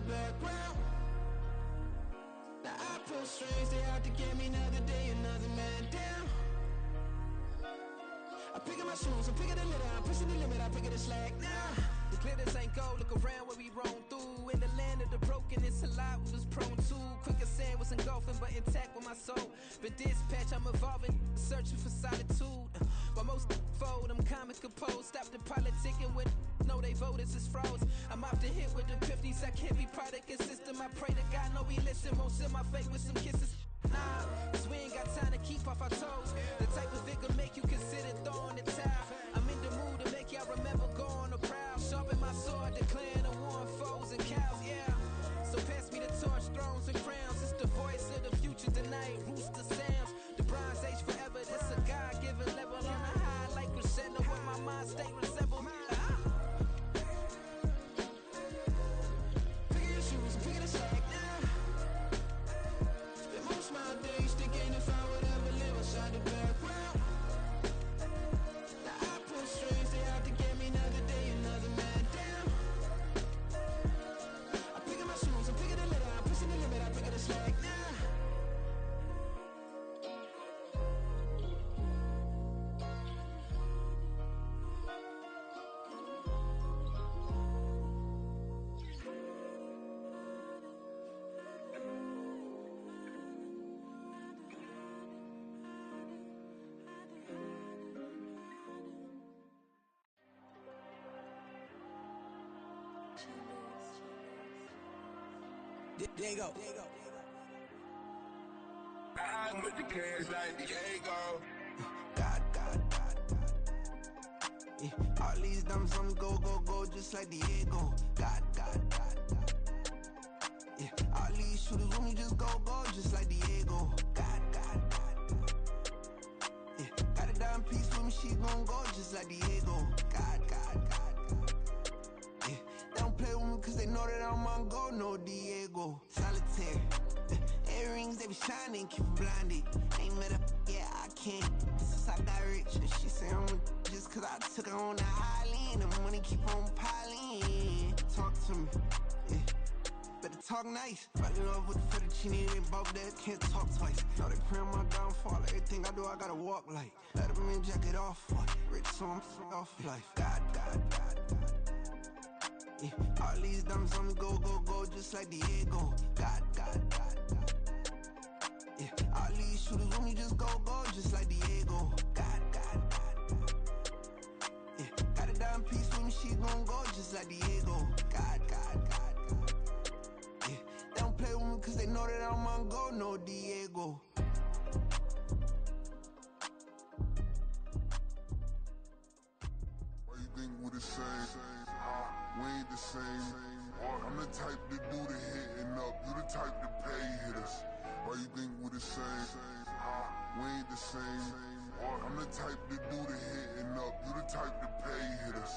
background. Now I pull strings, they out to get me another day, another man down. I'm picking my shoes, I'm picking the litter, I'm pushing the limit, I'm picking the slack now. The glitters ain't gold, look around where we roam through. In the land of the broken, it's a lot we was prone to. Quicker sand was engulfing, but intact with my soul. But dispatch, I'm evolving, searching for solitude. While most fold, I'm comic composed. Stop the politicking with know they voters is frauds. I'm off the hit with the 50s, I can't be product and system. I pray to God, no, we listen. Won't send my fate with some kisses. Nah, cause we ain't got time to keep off our toes. The type of vigor make you consider throwing the towel. I'm in the mood to make y'all remember going the proud. Sharpen my sword, declaring the war on foes and cows, yeah. So pass me the torch, thrones and crowns. It's the voice of the future tonight, rooster sounds. The Bronze Age forever, this a God-given level. On a high like crescendo, where my mind state resemble. Pick your shoes, pick the slack now. Spend most my days thinking if I would ever live outside the background. Now I pull strings, they out to get me another day, another man down. I'm picking my shoes, I'm picking the litter, I'm pushing the limit, I'm picking the slack now. Diego. I'm with the cash like Diego. God. Yeah. All these dumps on me go, just like Diego. God. Yeah. All these shooters on me just go, just like Diego. God. Yeah. Got a dime piece with me, she gon' go just like Diego. God. Yeah. They don't play with me cause they know that I'm on go, no Diego. Solitaire. Earrings, they be shining, keep blinded. Ain't met up, yeah, I can't. Since I got rich, and she say I'm just cause I took her on the island. The money keep on piling. Talk to me, yeah. Better talk nice. Fall in love with the fettuccine and both that can't talk twice. Know they pray on my downfall. Everything I do, I gotta walk like. Let them in, jacket off. Rich, so I'm off life. God. Yeah. All these dumps on me go, just like Diego. God. Yeah. All these shooters on me just go, just like Diego. God. Yeah. Got a dime piece with me, she gon' go just like Diego. God. Yeah. They don't play with me cause they know that I'm on go, no Diego. Why you think we the same? We ain't the same. I'm the type to do the hitting up. You the type to pay hitters. Why you think we the same? We ain't the same. I'm the type to do the hitting up. You the type to pay hitters.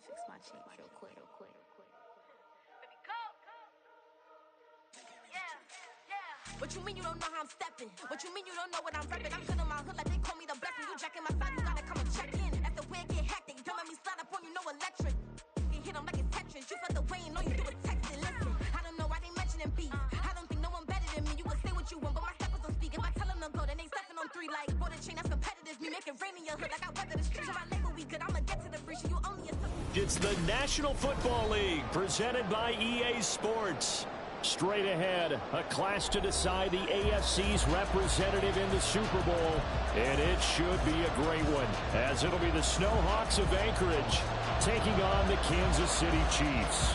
Fix my cheek real quick. What you mean you don't know how I'm stepping? What you mean you don't know what I'm repping? I'm feeling my hood like they call me the blessing. You jacking my side, you gotta come and check in. That's the way it get hectic. Don't make me slide up on you, no electric. You hit them like it's Tetris. You felt the way and all you do is text it. Listen, I don't know why they mentioning beef. I don't think no one better than me. You can say what you want, but my steppers don't speak. If I tell them to go, then they stepping on 3 like border chain. That's competitive. Me make it rain in your hood like I weather the streets. So my label we good. I'ma get to the breach. You only a It's the National Football League presented by EA Sports. Straight ahead, a clash to decide the AFC's representative in the Super Bowl. And it should be a great one, as it'll be the Snowhawks of Anchorage taking on the Kansas City Chiefs.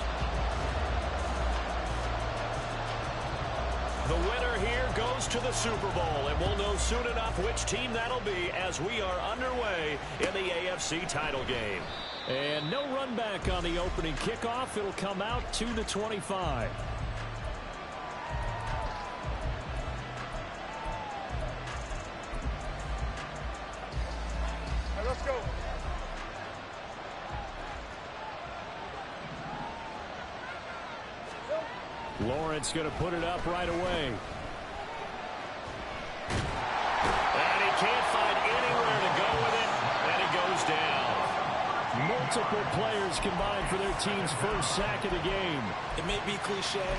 The winner here goes to the Super Bowl, and we'll know soon enough which team that'll be as we are underway in the AFC title game. And no run back on the opening kickoff. It'll come out to the 25. Let's go. Lawrence going to put it up right away. And he can't find anywhere to go with it, and it goes down. Multiple players combined for their team's first sack of the game. It may be cliche,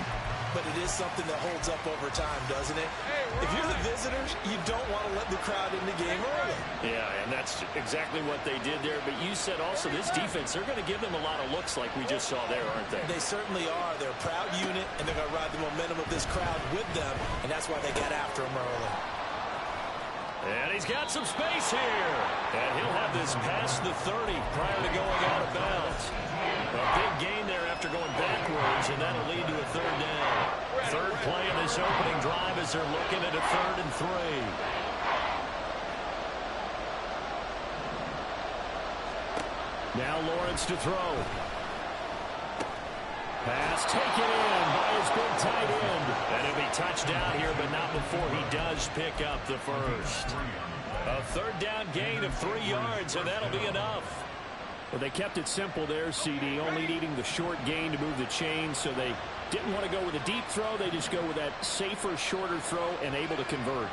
but it is something that holds up over time, doesn't it? If you're the visitors, you don't want to let the crowd in the game early. Yeah, and that's exactly what they did there. But you said also this defense, they're going to give them a lot of looks like we just saw there, aren't they? They certainly are. They're a proud unit, and they're going to ride the momentum of this crowd with them, and that's why they get after them early. And he's got some space here. And he'll have this past the 30 prior to going out of bounds. A big gain there after going backwards, and that'll lead to a third down. Third play in this opening drive as they're looking at a 3rd and 3. Now Lawrence to throw. Pass taken in by his big tight end. And it'll be touchdown here, but not before he does pick up the first. A 3rd down gain of 3 yards, and that'll be enough. Well, they kept it simple there, CD, only needing the short gain to move the chain, so they didn't want to go with a deep throw. They just go with that safer, shorter throw and able to convert.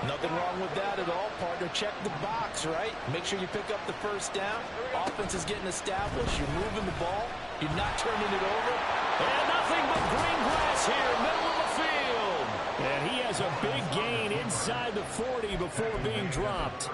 Nothing wrong with that at all, partner. Check the box, right? Make sure you pick up the first down. Offense is getting established. You're moving the ball. You're not turning it over. And nothing but green grass here, middle of the field. And he has a big gain inside the 40 before being dropped.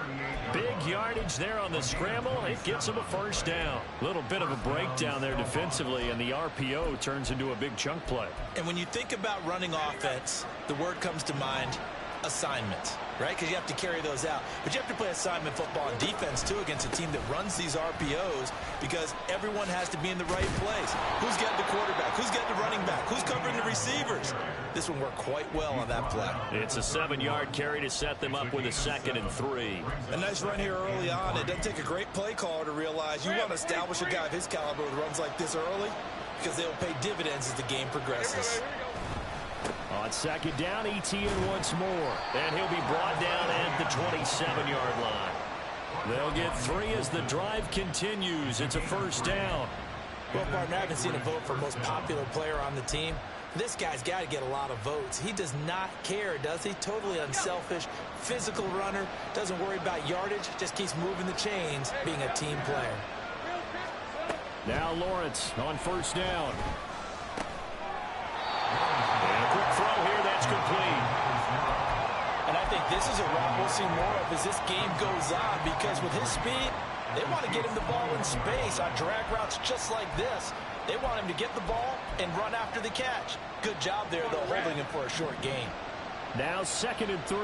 Big yardage there on the scramble. It gets him a first down. Little bit of a breakdown there defensively, and the RPO turns into a big chunk play. And when you think about running offense, the word comes to mind, assignment, right? Because you have to carry those out. But you have to play assignment football on defense, too, against a team that runs these RPOs because everyone has to be in the right place. Who's getting the quarterback? Who's getting the running back? Who's covering the receivers? This one worked quite well on that play. It's a 7-yard carry to set them up with a 2nd and 3. A nice run here early on. It doesn't take a great play caller to realize you want to establish a guy of his caliber with runs like this early because they'll pay dividends as the game progresses. On 2nd down, Etienne once more. And he'll be brought down at the 27-yard line. They'll get 3 as the drive continues. It's a first down. Well, partner, I haven't seen a vote for most popular player on the team. This guy's got to get a lot of votes. He does not care, does he? Totally unselfish, physical runner, doesn't worry about yardage, just keeps moving the chains, being a team player. Now Lawrence on first down. And a quick throw here, that's complete. And I think this is a route we'll see more of as this game goes on because with his speed, they want to get him the ball in space on drag routes just like this. They want him to get the ball and run after the catch. Good job there, though, holding him for a short gain. Now 2nd and 3.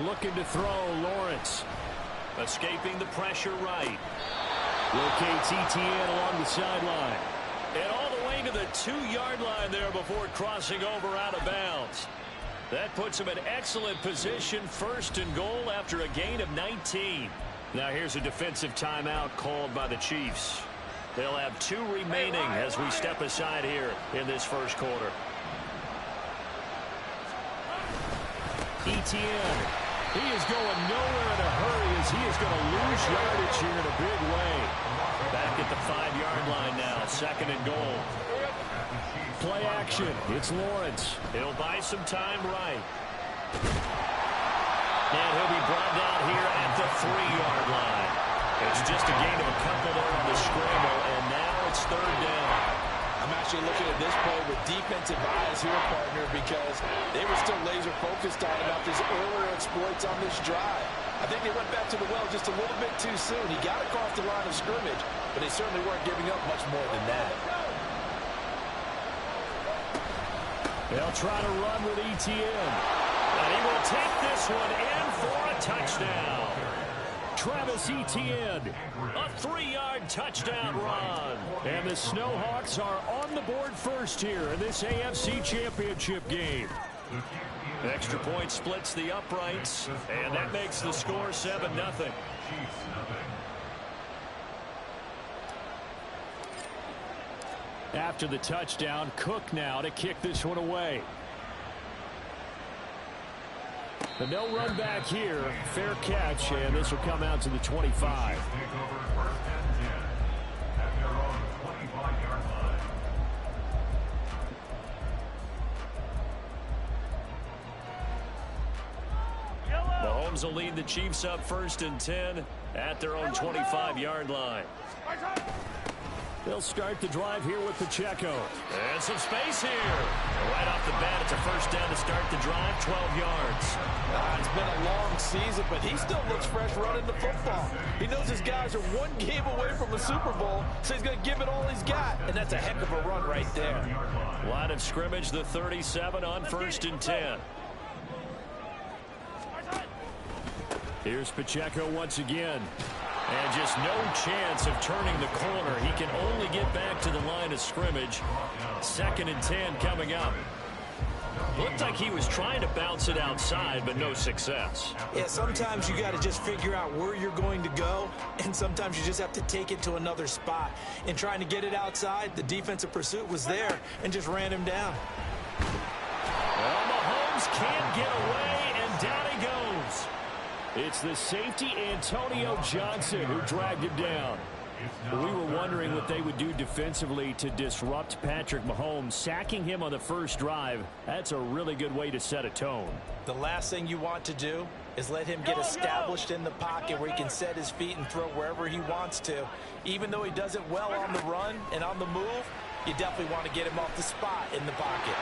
Looking to throw, Lawrence. Escaping the pressure right. Locates Etienne along the sideline. And all the way to the 2-yard line there before crossing over out of bounds. That puts him in excellent position, 1st and goal after a gain of 19. Now here's a defensive timeout called by the Chiefs. They'll have 2 remaining as we step aside here in this first quarter. Etienne He is going nowhere in a hurry as he is going to lose yardage here in a big way. Back at the 5-yard line now, 2nd and goal. Play action. It's Lawrence. He'll buy some time right. And he'll be brought down here at the 3-yard line. It's just a gain of a couple there on the scramble, and now it's 3rd down. I'm actually looking at this play with defensive eyes here, partner, because they were still laser-focused on about his earlier exploits on this drive. I think they went back to the well just a little bit too soon. He got across the line of scrimmage, but they certainly weren't giving up much more than that. They'll try to run with Etienne. And he will take this one in for a touchdown. Travis Etienne, a 3-yard touchdown run. And the Snowhawks are on the board first here in this AFC Championship game. Extra point splits the uprights, and that makes the score 7-0. After the touchdown, Cook now to kick this one away. And they'll run back here. Fair catch, and this will come out to the 25. Mahomes will lead the Chiefs up 1st and 10 at their own 25-yard line. They'll start the drive here with Pacheco. And some space here. And right off the bat, it's a 1st down to start the drive, 12 yards. It's been a long season, but he still looks fresh running the football. He knows his guys are one game away from a Super Bowl, so he's going to give it all he's got. And that's a heck of a run right there. Line of scrimmage, the 37 on 1st and 10. Here's Pacheco once again. And just no chance of turning the corner. He can only get back to the line of scrimmage. 2nd and 10 coming up. Looked like he was trying to bounce it outside, but no success. Yeah, sometimes you got to just figure out where you're going to go, and sometimes you just have to take it to another spot. In trying to get it outside, the defensive pursuit was there and just ran him down. Well, Mahomes can't get away, and down he goes. It's the safety, Antonio Johnson, who dragged him down. We were wondering what they would do defensively to disrupt Patrick Mahomes. Sacking him on the first drive, that's a really good way to set a tone. The last thing you want to do is let him get established in the pocket where he can set his feet and throw wherever he wants to. Even though he does it well on the run and on the move, you definitely want to get him off the spot in the pocket.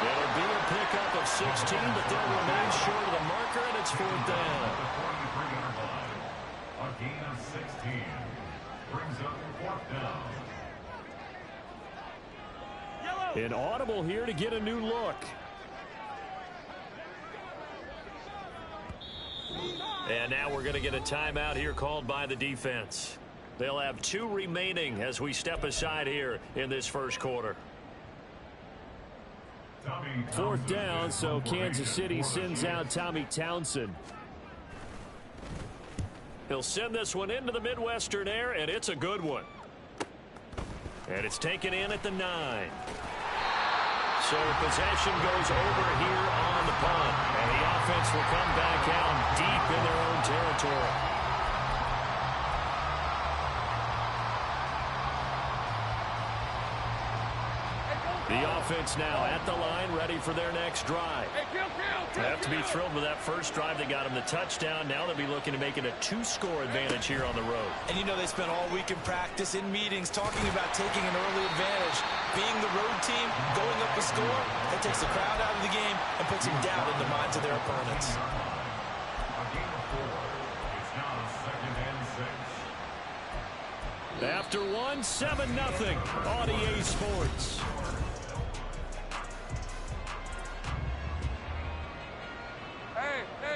It'll be a pickup of 16, but they'll remain short of the marker, and it's 4th down. A gain of 16 brings up 4th down. An audible here to get a new look. And now we're going to get a timeout here called by the defense. They'll have 2 remaining as we step aside here in this first quarter. 4th down, so Kansas City sends out Tommy Townsend. He'll send this one into the Midwestern air, and it's a good one. And it's taken in at the 9. So possession goes over here on the punt, and the offense will come back out deep in their own territory. The offense now at the line, ready for their next drive. They have to be thrilled with that first drive. They got him the touchdown. Now they'll be looking to make it a 2-score advantage here on the road. And you know they spent all week in practice, in meetings, talking about taking an early advantage. Being the road team, going up a score, that takes the crowd out of the game and puts them down in the minds of their opponents. A gain of 4. It's now 2nd and 6. After 1, 7-0 on EA Sports.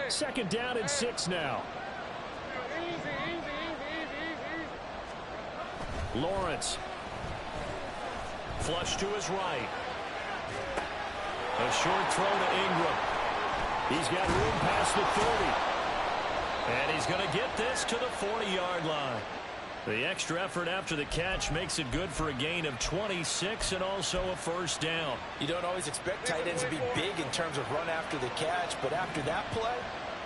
Second down and 6 now. Lawrence. Flush to his right. A short throw to Ingram. He's got room past the 30. And he's going to get this to the 40-yard line. The extra effort after the catch makes it good for a gain of 26 and also a first down. You don't always expect tight ends to be big in terms of run after the catch, but after that play,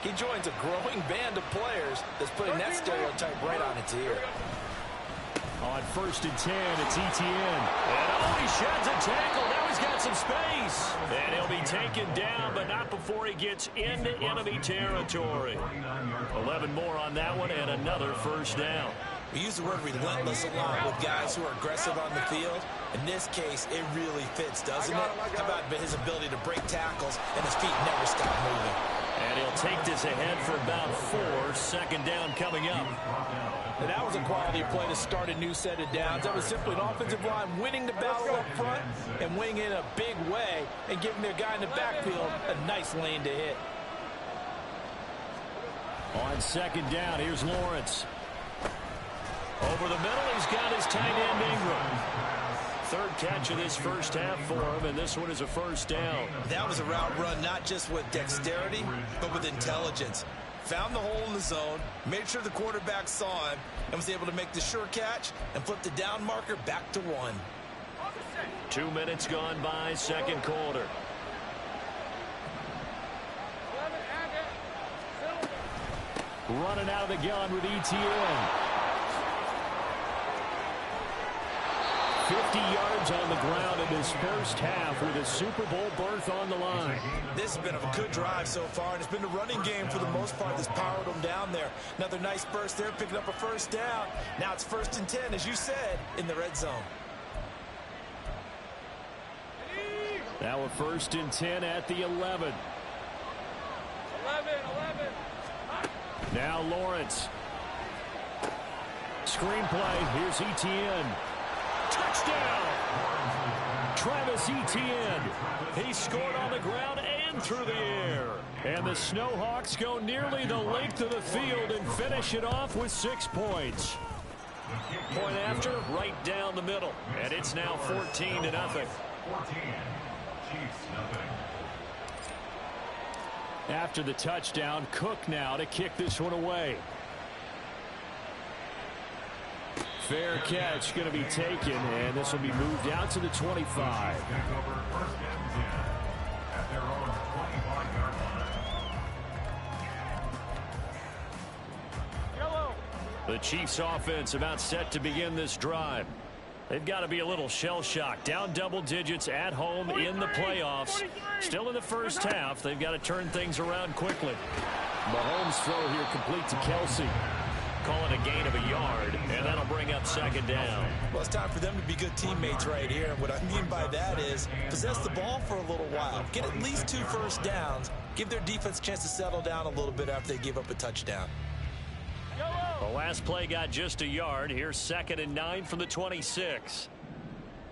he joins a growing band of players that's putting that stereotype right on its ear. On 1st and 10, it's Etienne. And he sheds a tackle. Now he's got some space. And he'll be taken down, but not before he gets into enemy territory. 11 more on that one and another first down. We use the word relentless a lot with guys who are aggressive on the field. In this case, it really fits, doesn't it? How about his ability to break tackles and his feet never stop moving? And he'll take this ahead for about 4. 2nd down coming up. And that was a quality play to start a new set of downs. That was simply an offensive line winning the battle up front and winning in a big way and giving their guy in the backfield a nice lane to hit. On 2nd down, here's Lawrence. Over the middle, he's got his tight end Ingram. 3rd catch of this first half for him, and this one is a first down. That was a route run not just with dexterity, but with intelligence. Found the hole in the zone, made sure the quarterback saw him, and was able to make the sure catch and flip the down marker back to 1. 2 minutes gone by, 2nd quarter. Running out of the gun with Etienne. 50 yards on the ground in this first half with a Super Bowl berth on the line. This has been a good drive so far, and it's been the running game for the most part that's powered them down there. Another nice burst there, picking up a first down. Now it's 1st and 10, as you said, in the red zone. Now a 1st and 10 at the 11. 11. Now Lawrence. Screenplay, here's Etienne. Touchdown! Travis Etienne. He scored on the ground and through the air. And the Snowhawks go nearly the length of the field and finish it off with 6 points. Point after, right down the middle. And it's now 14-0. 14. Chiefs, nothing. After the touchdown, Cook now to kick this one away. Fair catch going to be taken, and this will be moved out to the 25. Back over 1st and 10 at their own 25-yard line. Yellow. The Chiefs offense about set to begin this drive. They've got to be a little shell-shocked. Down double digits at home in the playoffs. Still in the first half. They've got to turn things around quickly. Mahomes' throw here complete to Kelsey. Call it a gain of a yard, and that'll bring up 2nd down. Well, it's time for them to be good teammates right here. And what I mean by that is possess the ball for a little while. Get at least 2 first downs. Give their defense a chance to settle down a little bit after they give up a touchdown. The last play got just a yard. Here's 2nd and 9 from the 26.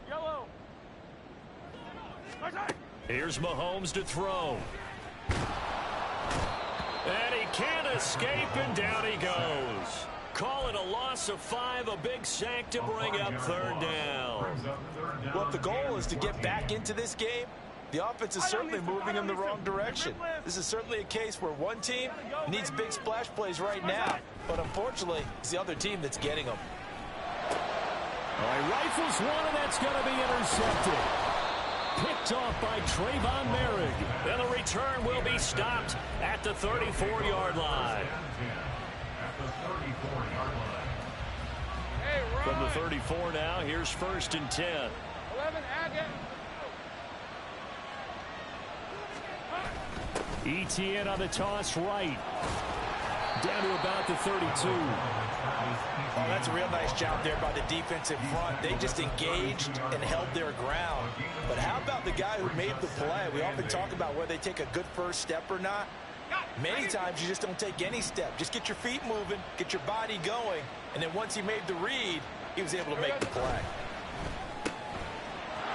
Yellow. Here's Mahomes to throw. And he can't escape, and down he goes. Call it a loss of 5, a big sack to bring up 3rd down. Well, if the goal is to get back into this game, the offense is certainly moving in the wrong direction. This is certainly a case where one team needs big splash plays right now, but unfortunately, it's the other team that's getting them. He rifles one, and that's going to be intercepted. Picked off by Trayvon Merrick. And the return will be stopped at the 34-yard line. From the 34 now, here's 1st and 10. 11, Etienne on the toss right. Down to about the 32. Oh, that's a real nice job there by the defensive front. They just engaged and held their ground. But how about the guy who made the play? We often talk about whether they take a good first step or not. Many times you just don't take any step. Just get your feet moving, get your body going, and then once he made the read, he was able to make the play.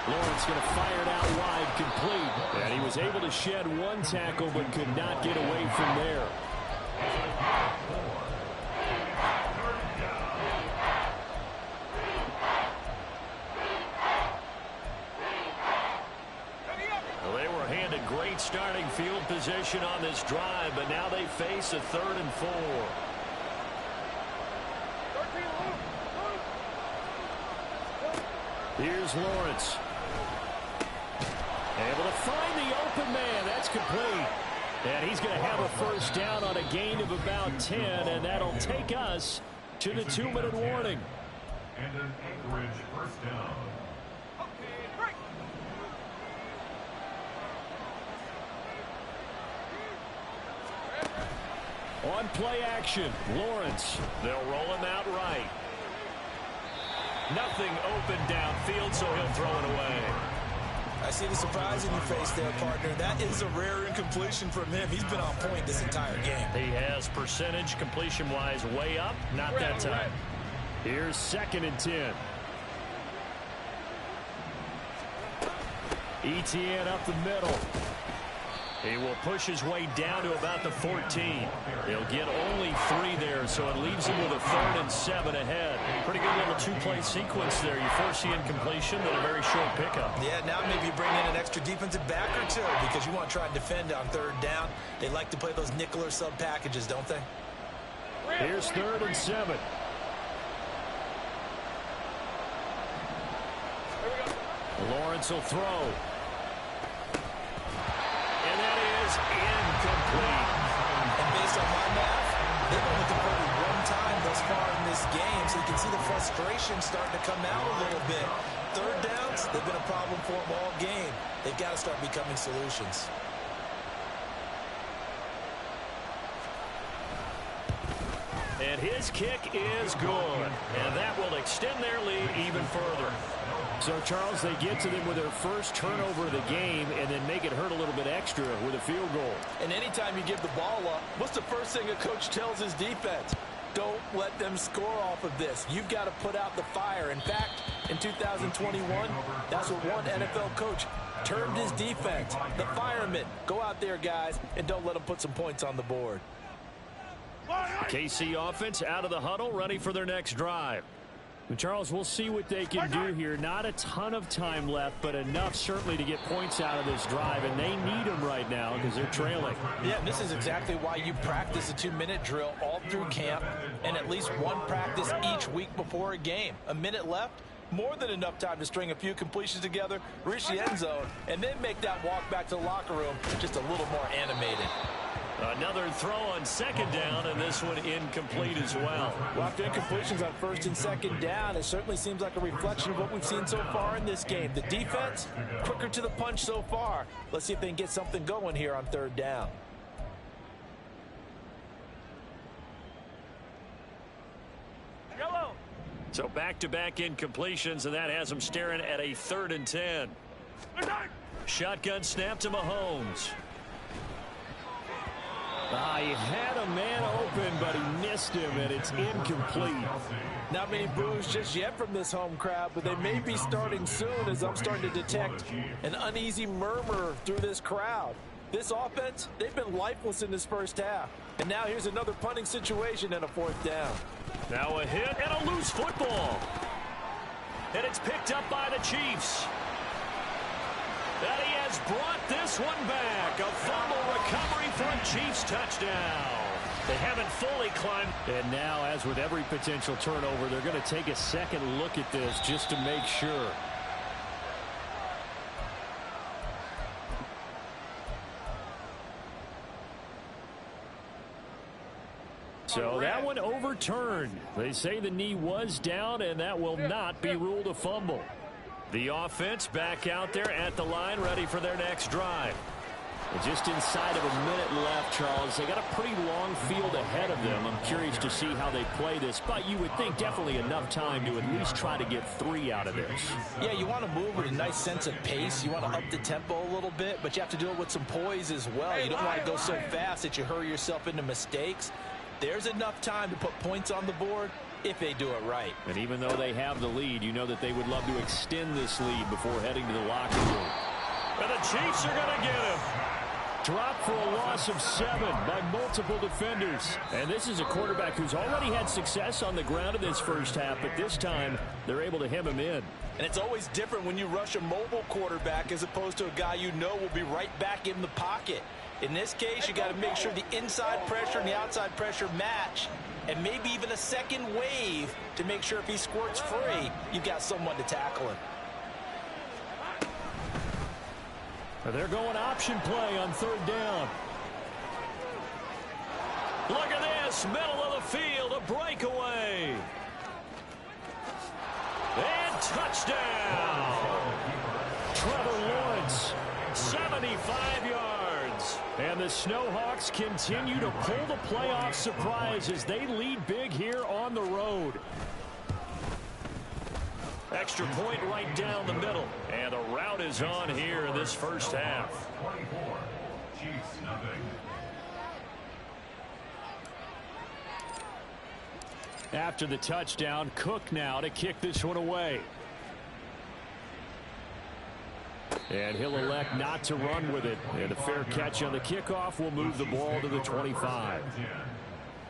Lawrence going to fire it out wide, complete. And he was able to shed 1 tackle but could not get away from there. Well, they were handed great starting field position on this drive, but now they face a 3rd and 4. Here's Lawrence. Able to find the open man. That's complete. And he's going to have a first down on a gain of about 10, and that'll take us to the 2-minute warning. And an Anchorage first down. On play action, Lawrence. They'll roll him out right. Nothing open downfield, so he'll throw it away. I see the surprise in your face there, partner. That is a rare incompletion from him. He's been on point this entire game. He has percentage completion-wise way up. Not that time. Here's 2nd and 10. Etienne up the middle. He will push his way down to about the 14. He'll get only 3 there, so it leaves him with a 3rd and 7 ahead. Pretty good little 2-play sequence there. You first see incompletion, then a very short pickup. Yeah, now maybe you bring in an extra defensive back or two because you want to try and defend on 3rd down. They like to play those nickel or sub packages, don't they? Here's 3rd and 7. Lawrence will throw. Incomplete. And based on my math, they've only converted 1 time thus far in this game, so you can see the frustration starting to come out a little bit. 3rd downs, they've been a problem for them all game. They've got to start becoming solutions. And his kick is good. And that will extend their lead even further. So, Charles, they get to them with their first turnover of the game and then make it hurt a little bit extra with a field goal. And anytime you give the ball up, what's the first thing a coach tells his defense? Don't let them score off of this. You've got to put out the fire. In fact, in 2021, that's what one NFL coach termed his defense. The firemen. Go out there, guys, and don't let them put some points on the board. KC offense out of the huddle, ready for their next drive. And Charles, we'll see what they can do here. Not a ton of time left, but enough certainly to get points out of this drive, and they need them right now because they're trailing. Yeah, and this is exactly why you practice a 2-minute drill all through camp and at least 1 practice each week before a game. A minute left, more than enough time to string a few completions together, reach the end zone, and then make that walk back to the locker room just a little more animated. Another throw on 2nd down, and this one incomplete as well. Well, after incompletions on 1st and 2nd down, it certainly seems like a reflection of what we've seen so far in this game. The defense, quicker to the punch so far. Let's see if they can get something going here on 3rd down. Yellow. So back-to-back incompletions, and that has them staring at a 3rd and 10. Shotgun snap to Mahomes. He had a man open, but he missed him, and it's incomplete. Not many boos just yet from this home crowd, but they may be starting soon as I'm starting to detect an uneasy murmur through this crowd. This offense, they've been lifeless in this first half. And now here's another punting situation and a 4th down. Now a hit and a loose football. And it's picked up by the Chiefs. And he has brought this one back. A fumble recovery for a Chiefs touchdown. They haven't fully climbed. And now, as with every potential turnover, they're going to take a second look at this just to make sure. So that one overturned. They say the knee was down, and that will not be ruled a fumble. The offense back out there at the line, ready for their next drive. And just inside of a minute left, Charles. They got a pretty long field ahead of them. I'm curious to see how they play this, but you would think definitely enough time to at least try to get 3 out of this. Yeah, you want to move with a nice sense of pace. You want to up the tempo a little bit, but you have to do it with some poise as well. You don't want to go so fast that you hurry yourself into mistakes. There's enough time to put points on the board if they do it right. And even though they have the lead, you know that they would love to extend this lead before heading to the locker room. And the Chiefs are going to get him. Dropped for a loss of 7 by multiple defenders. And this is a quarterback who's already had success on the ground in this first half, but this time they're able to hem him in. And it's always different when you rush a mobile quarterback as opposed to a guy you know will be right back in the pocket. In this case, you got to make sure the inside pressure and the outside pressure match, and maybe even a second wave to make sure if he squirts free, you've got someone to tackle him. They're going option play on third down. Look at this, middle of the field, a breakaway. And touchdown. Trevor Lawrence, 75 yards. And the Snowhawks continue to pull the playoff surprise as they lead big here on the road. Extra point right down the middle. And the route is on here in this first half. 24, Chiefs nothing. After the touchdown, Cook now to kick this one away. And he'll elect not to run with it. And a fair catch on the kickoff will move the ball to the 25.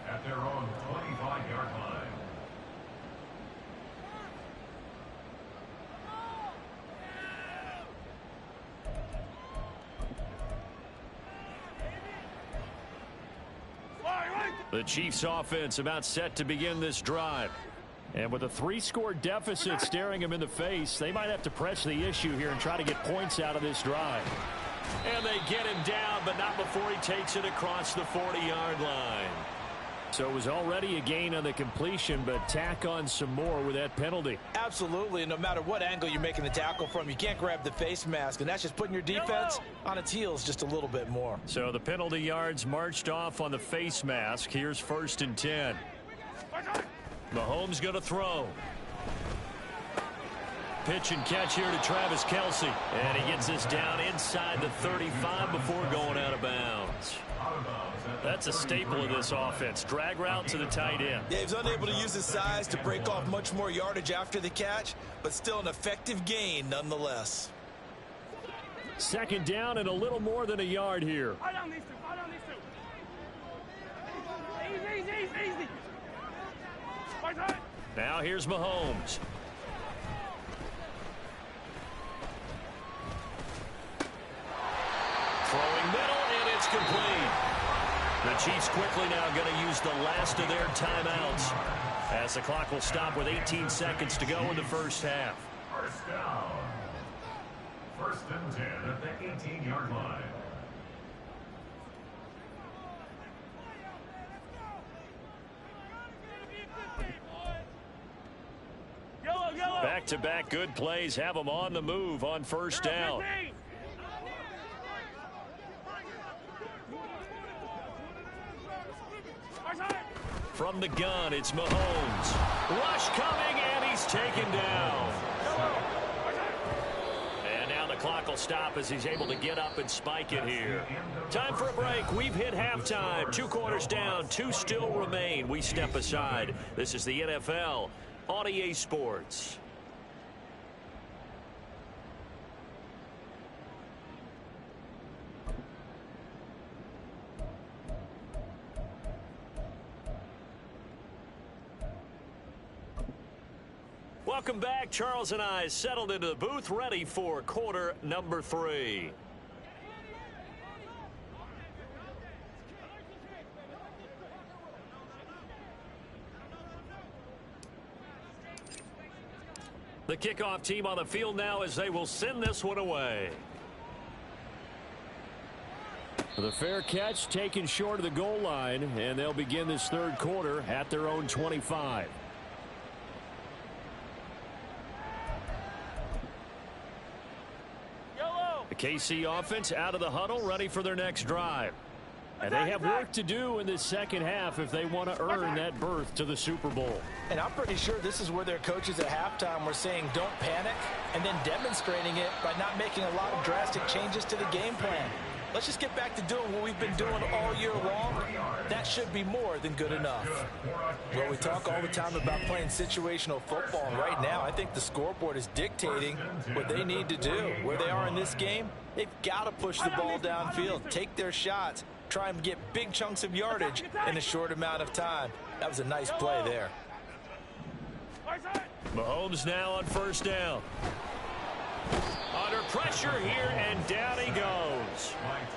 At their own 25-yard line. The Chiefs offense about set to begin this drive. And with a 3-score deficit staring him in the face, they might have to press the issue here and try to get points out of this drive. And they get him down, but not before he takes it across the 40-yard line. So it was already a gain on the completion, but tack on some more with that penalty. Absolutely. No matter what angle you're making the tackle from, you can't grab the face mask, and that's just putting your defense on its heels just a little bit more. So the penalty yards marched off on the face mask. Here's 1st and 10. Mahomes going to throw. Pitch and catch here to Travis Kelce. And he gets this down inside the 35 before going out of bounds. That's a staple of this offense. Drag route to the tight end. Yeah, he's unable to use his size to break off much more yardage after the catch, but still an effective gain nonetheless. 2nd down and a little more than a yard here. Easy. Now here's Mahomes. Throwing middle, and it's complete. The Chiefs quickly now going to use the last of their timeouts as the clock will stop with 18 seconds to go in the first half. First down. 1st and 10 at the 18-yard line. Back-to-back good plays have them on the move on 1st down. From the gun, it's Mahomes. Rush coming, and he's taken down. And now the clock will stop as he's able to get up and spike it here. Time for a break. We've hit halftime. 2 quarters down, 2 still remain. We step aside. This is the NFL on EA Sports. Welcome back. Charles and I settled into the booth, ready for quarter number 3. The kickoff team on the field now as they will send this one away. The fair catch taken short of the goal line, and they'll begin this 3rd quarter at their own 25. The KC offense out of the huddle, ready for their next drive. And they have work to do in this 2nd half if they want to earn that berth to the Super Bowl. And I'm pretty sure this is where their coaches at halftime were saying don't panic, and then demonstrating it by not making a lot of drastic changes to the game plan. Let's just get back to doing what we've been doing all year long. That should be more than good enough. Well, we talk all the time about playing situational football, and right now I think the scoreboard is dictating what they need to do. Where they are in this game, they've got to push the ball downfield, take their shots, try and get big chunks of yardage in a short amount of time. That was a nice play there. Mahomes now on 1st down. Under pressure here, and down he goes.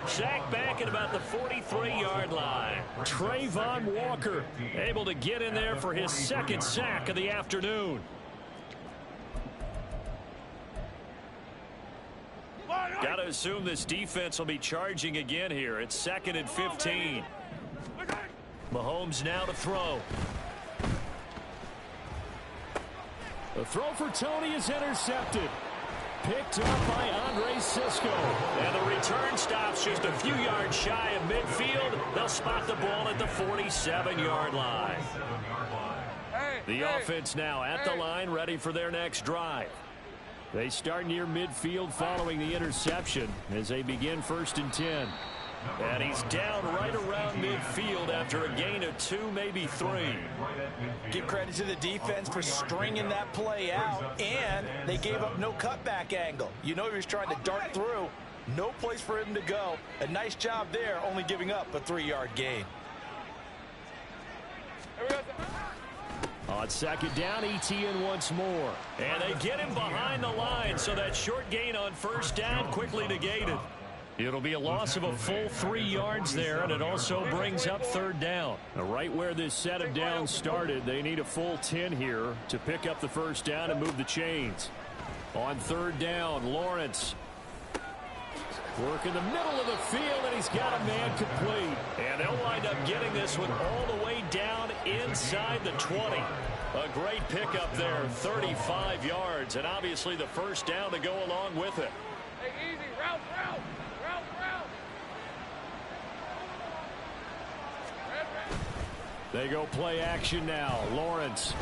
Sacked back at about the 43-yard line. Trayvon Walker able to get in there for his 2nd sack of the afternoon. Got to assume this defense will be charging again here. It's 2nd and 15. Mahomes now to throw. The throw for Tony is intercepted. Picked up by Andre Cisco. And the return stops just a few yards shy of midfield. They'll spot the ball at the 47-yard line. The offense now at the line, ready for their next drive. They start near midfield following the interception as they begin 1st and 10. And he's down right around midfield after a gain of 2, maybe 3. Give credit to the defense for stringing that play out, and they gave up no cutback angle. You know he was trying to dart through. No place for him to go. A nice job there, only giving up a 3-yard gain. On 2nd down, ETN once more. And they get him behind the line, so that short gain on 1st down quickly negated. It'll be a loss of a full 3 yards there, and it also brings up 3rd down. Now, right where this set of downs started, they need a full 10 here to pick up the 1st down and move the chains. On 3rd down, Lawrence. Work in the middle of the field, and he's got a man complete. And they'll wind up getting this one all the way down inside the 20. A great pickup there, 35 yards, and obviously the 1st down to go along with it. Hey, easy, route. They go play action now. Lawrence.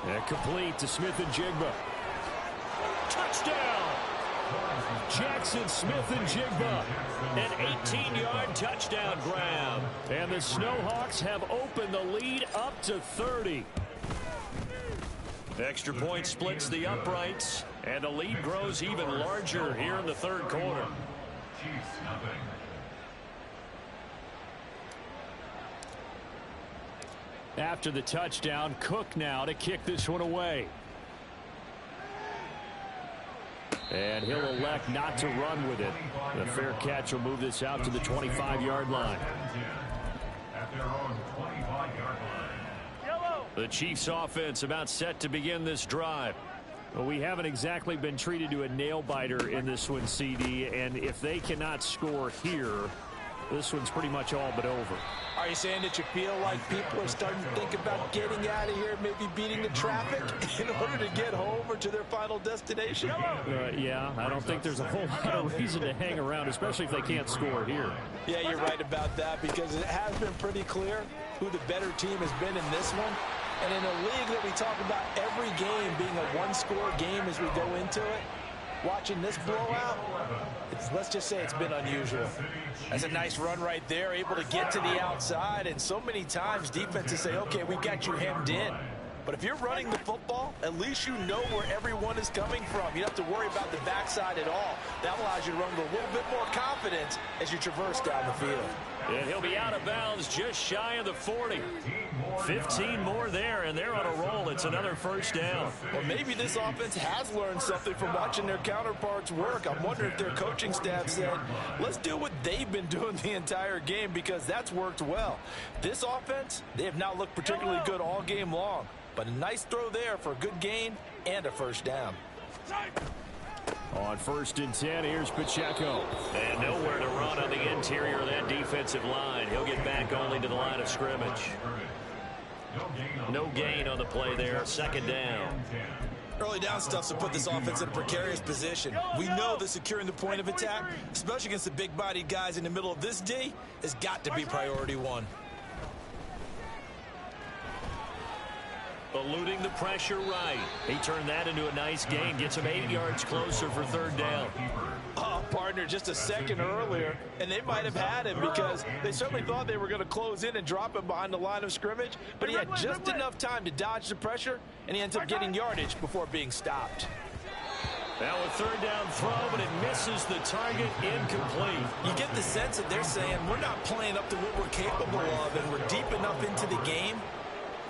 And complete to Smith and Jigba. Touchdown! Jackson Smith and Jigba. An 18-yard touchdown grab. And the Snowhawks have opened the lead up to 30. Extra point splits the uprights. And the lead grows even larger here in the 3rd quarter. After the touchdown, Cook now to kick this one away. And he'll elect not to run with it. The fair catch will move this out to the 25-yard line. The Chiefs offense about set to begin this drive. Well, we haven't exactly been treated to a nail-biter in this one, CD, and if they cannot score here, this one's pretty much all but over. Are you saying that you feel like people are starting to think about getting out of here, maybe beating the traffic in order to get home or to their final destination? Yeah, I don't think there's a whole lot of reason to hang around, especially if they can't score here. Yeah, you're right about that, because it has been pretty clear who the better team has been in this one. And in a league that we talk about every game being a one-score game as we go into it, watching this blowout, let's just say it's been unusual. That's a nice run right there, able to get to the outside, and so many times defenses say, okay, we've got you hemmed in. But if you're running the football, at least you know where everyone is coming from. You don't have to worry about the backside at all. That allows you to run with a little bit more confidence as you traverse down the field. And he'll be out of bounds just shy of the 40. 15 more there, and they're on a roll. It's another 1st down. Or maybe this offense has learned something from watching their counterparts work. I'm wondering if their coaching staff said, let's do what they've been doing the entire game, because that's worked well. This offense, they have not looked particularly good all game long. But a nice throw there for a good gain and a 1st down. On 1st and 10, here's Pacheco. And nowhere to run on the interior of that defensive line. He'll get back only to the line of scrimmage. No gain on the play there. 2nd down. Early down stuff to put this offense in a precarious position. We know that securing the point of attack, especially against the big-bodied guys in the middle of this D, has got to be priority one. Eluding the pressure right. He turned that into a nice gain. Gets him 8 yards closer for 3rd down. Partner, just a second earlier, and they might have had him because they certainly thought they were going to close in and drop him behind the line of scrimmage, but he had just enough time to dodge the pressure, and he ends up getting yardage before being stopped. Now a 3rd down throw, but it misses the target, incomplete. You get the sense that they're saying we're not playing up to what we're capable of, and we're deep enough into the game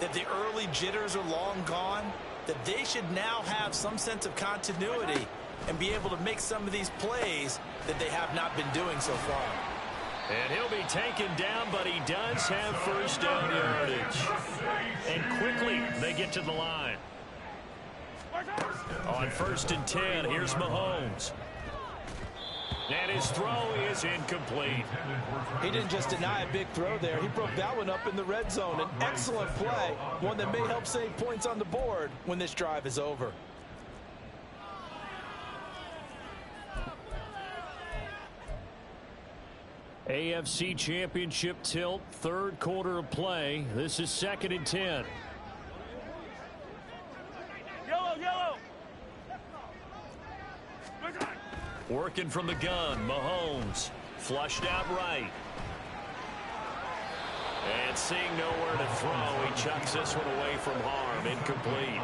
that the early jitters are long gone, that they should now have some sense of continuity and be able to make some of these plays that they have not been doing so far. And he'll be taken down, but he does have 1st down yardage. And quickly they get to the line. On 1st and 10, here's Mahomes. And his throw is incomplete. He didn't just deny a big throw there. He broke that one up in the red zone. An excellent play, one that may help save points on the board when this drive is over. AFC Championship tilt, third quarter of play. This is 2nd and 10. Yellow. Working from the gun, Mahomes. Flushed out right. And seeing nowhere to throw, he chucks this one away from harm. Incomplete.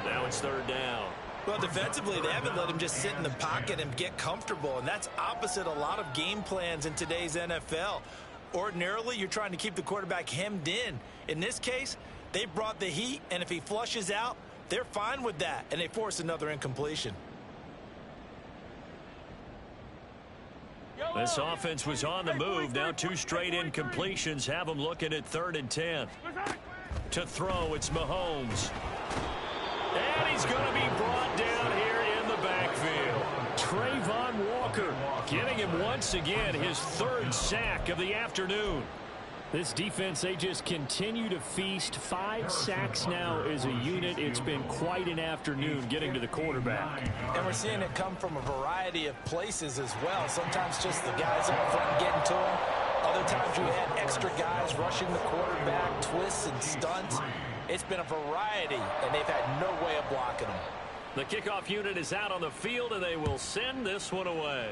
Now it's 3rd down. Well, defensively, they haven't let him just sit in the pocket and get comfortable, and that's opposite a lot of game plans in today's NFL. Ordinarily, you're trying to keep the quarterback hemmed in. In this case, they brought the heat, and if he flushes out, they're fine with that, and they force another incompletion. This offense was on the move. Now 2 straight incompletions have them looking at 3rd and 10. To throw, it's Mahomes. And he's going to be brought down here in the backfield. Trayvon Walker getting him once again his 3rd sack of the afternoon. This defense, they just continue to feast. 5 sacks now as a unit. It's been quite an afternoon getting to the quarterback. And we're seeing it come from a variety of places as well. Sometimes just the guys up front getting to him. Other times you had extra guys rushing the quarterback, twists and stunts. It's been a variety, and they've had no way of blocking them. The kickoff unit is out on the field, and they will send this one away.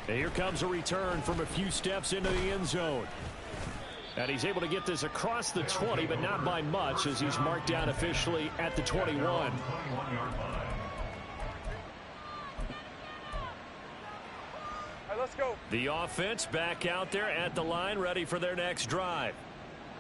And here comes a return from a few steps into the end zone. And he's able to get this across the 20, but not by much, as he's marked down officially at the 21. Let's go. The offense back out there at the line, ready for their next drive.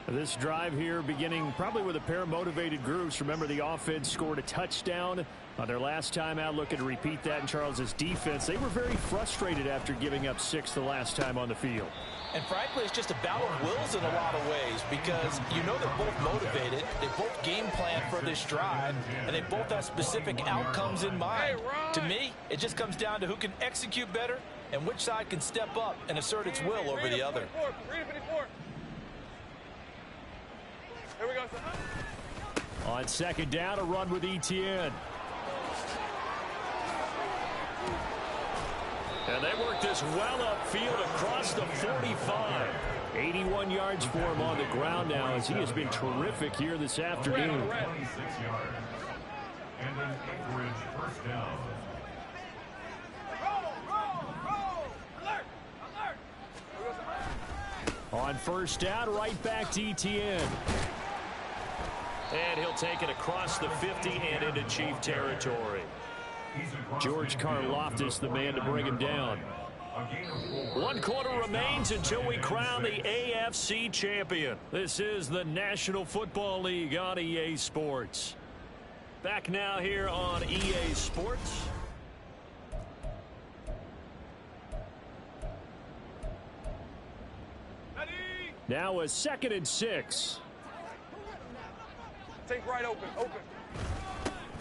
This drive here beginning probably with a pair of motivated groups. Remember, the offense scored a touchdown on their last time out. Looking to repeat that in Charles's defense. They were very frustrated after giving up 6 the last time on the field. And frankly, it's just a battle of wills in a lot of ways, because you know they're both motivated, they both game plan for this drive, and they both have specific outcomes in mind. To me, it just comes down to who can execute better and which side can step up and assert its will over the other. Here we go. On 2nd down, a run with Etienne. And they work this well upfield across the 45. 81 yards for him on the ground now, as he has been terrific here this afternoon. 26 yards. And an Anchorage 1st down. On 1st down, right back to Etienne. And he'll take it across the 50 and into Chief territory. George Karlaftis, the man to bring him down. 1 quarter remains until we crown the AFC champion. This is the National Football League on EA Sports. Back now here on EA Sports. Now a 2nd and 6. Take right open.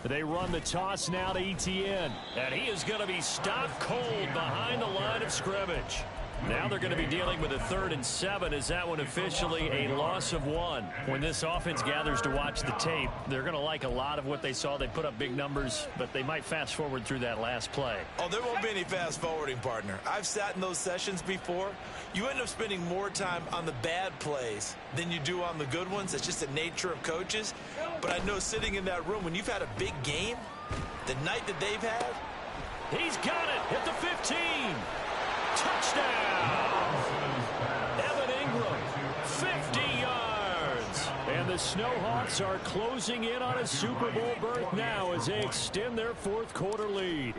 They run the toss now to Etienne. And he is going to be stopped cold behind the line of scrimmage. Now they're going to be dealing with a 3rd and 7 as that one officially a loss of 1. When this offense gathers to watch the tape, they're going to like a lot of what they saw. They put up big numbers, but they might fast forward through that last play. Oh, there won't be any fast forwarding, partner. I've sat in those sessions before. You end up spending more time on the bad plays than you do on the good ones. It's just the nature of coaches. But I know sitting in that room, when you've had a big game, the night that they've had. He's got it at the 15. Touchdown! Evan Ingram, 50 yards. And the Snowhawks are closing in on a Super Bowl berth now as they extend their 4th quarter lead.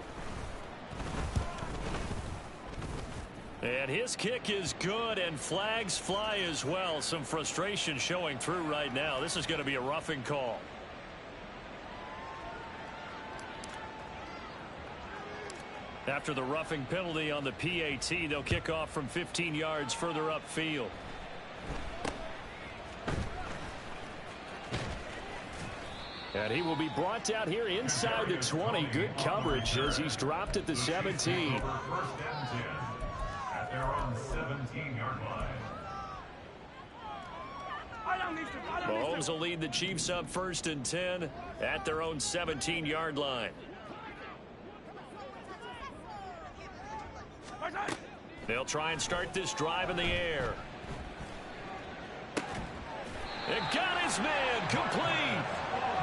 And his kick is good, and flags fly as well. Some frustration showing through right now. This is going to be a roughing call. After the roughing penalty on the PAT, they'll kick off from 15 yards further upfield. And he will be brought down here inside the 20. Good coverage as he's dropped at the 17. First and 10 at their own 17-yard line. Mahomes will lead the Chiefs up 1st and 10 at their own 17-yard line. They'll try and start this drive in the air. It got his man complete.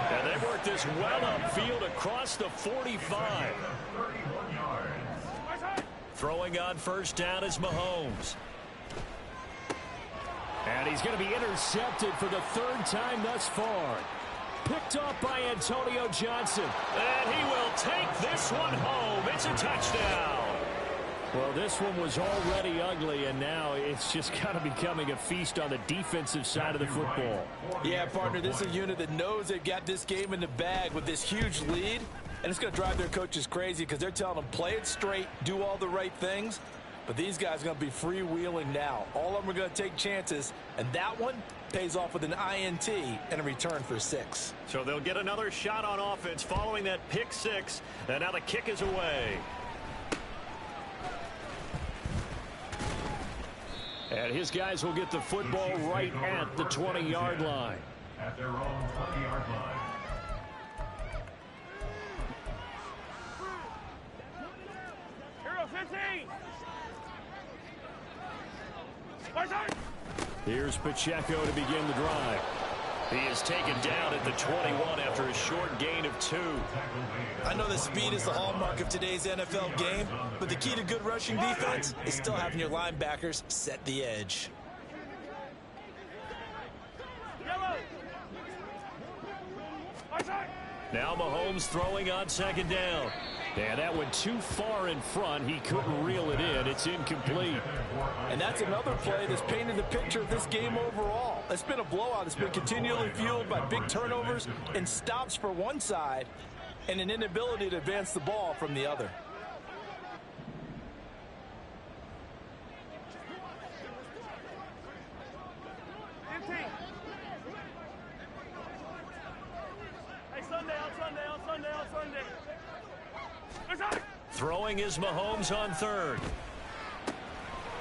And they work this well upfield across the 45. Throwing on 1st down is Mahomes. And he's going to be intercepted for the 3rd time thus far. Picked off by Antonio Johnson. And he will take this one home. It's a touchdown. Well, this one was already ugly, and now it's just kind of becoming a feast on the defensive side of the football. Yeah, partner, this is a unit that knows they've got this game in the bag with this huge lead, and it's going to drive their coaches crazy because they're telling them play it straight, do all the right things. But these guys are going to be freewheeling now. All of them are going to take chances, and that one pays off with an INT and a return for 6. So they'll get another shot on offense following that pick 6, and now the kick is away. And his guys will get the football right at the 20-yard line. At their own 20-yard line. Hero 15. Here's Pacheco to begin the drive. He is taken down at the 21 after a short gain of 2. I know that speed is the hallmark of today's NFL game, but the key to good rushing defense is still having your linebackers set the edge. Now Mahomes throwing on 2nd down. And that went too far in front. He couldn't reel it in. It's incomplete. And that's another play that's painted the picture of this game overall. It's been a blowout. It's been continually fueled by big turnovers and stops for one side and an inability to advance the ball from the other. Throwing is Mahomes on 3rd.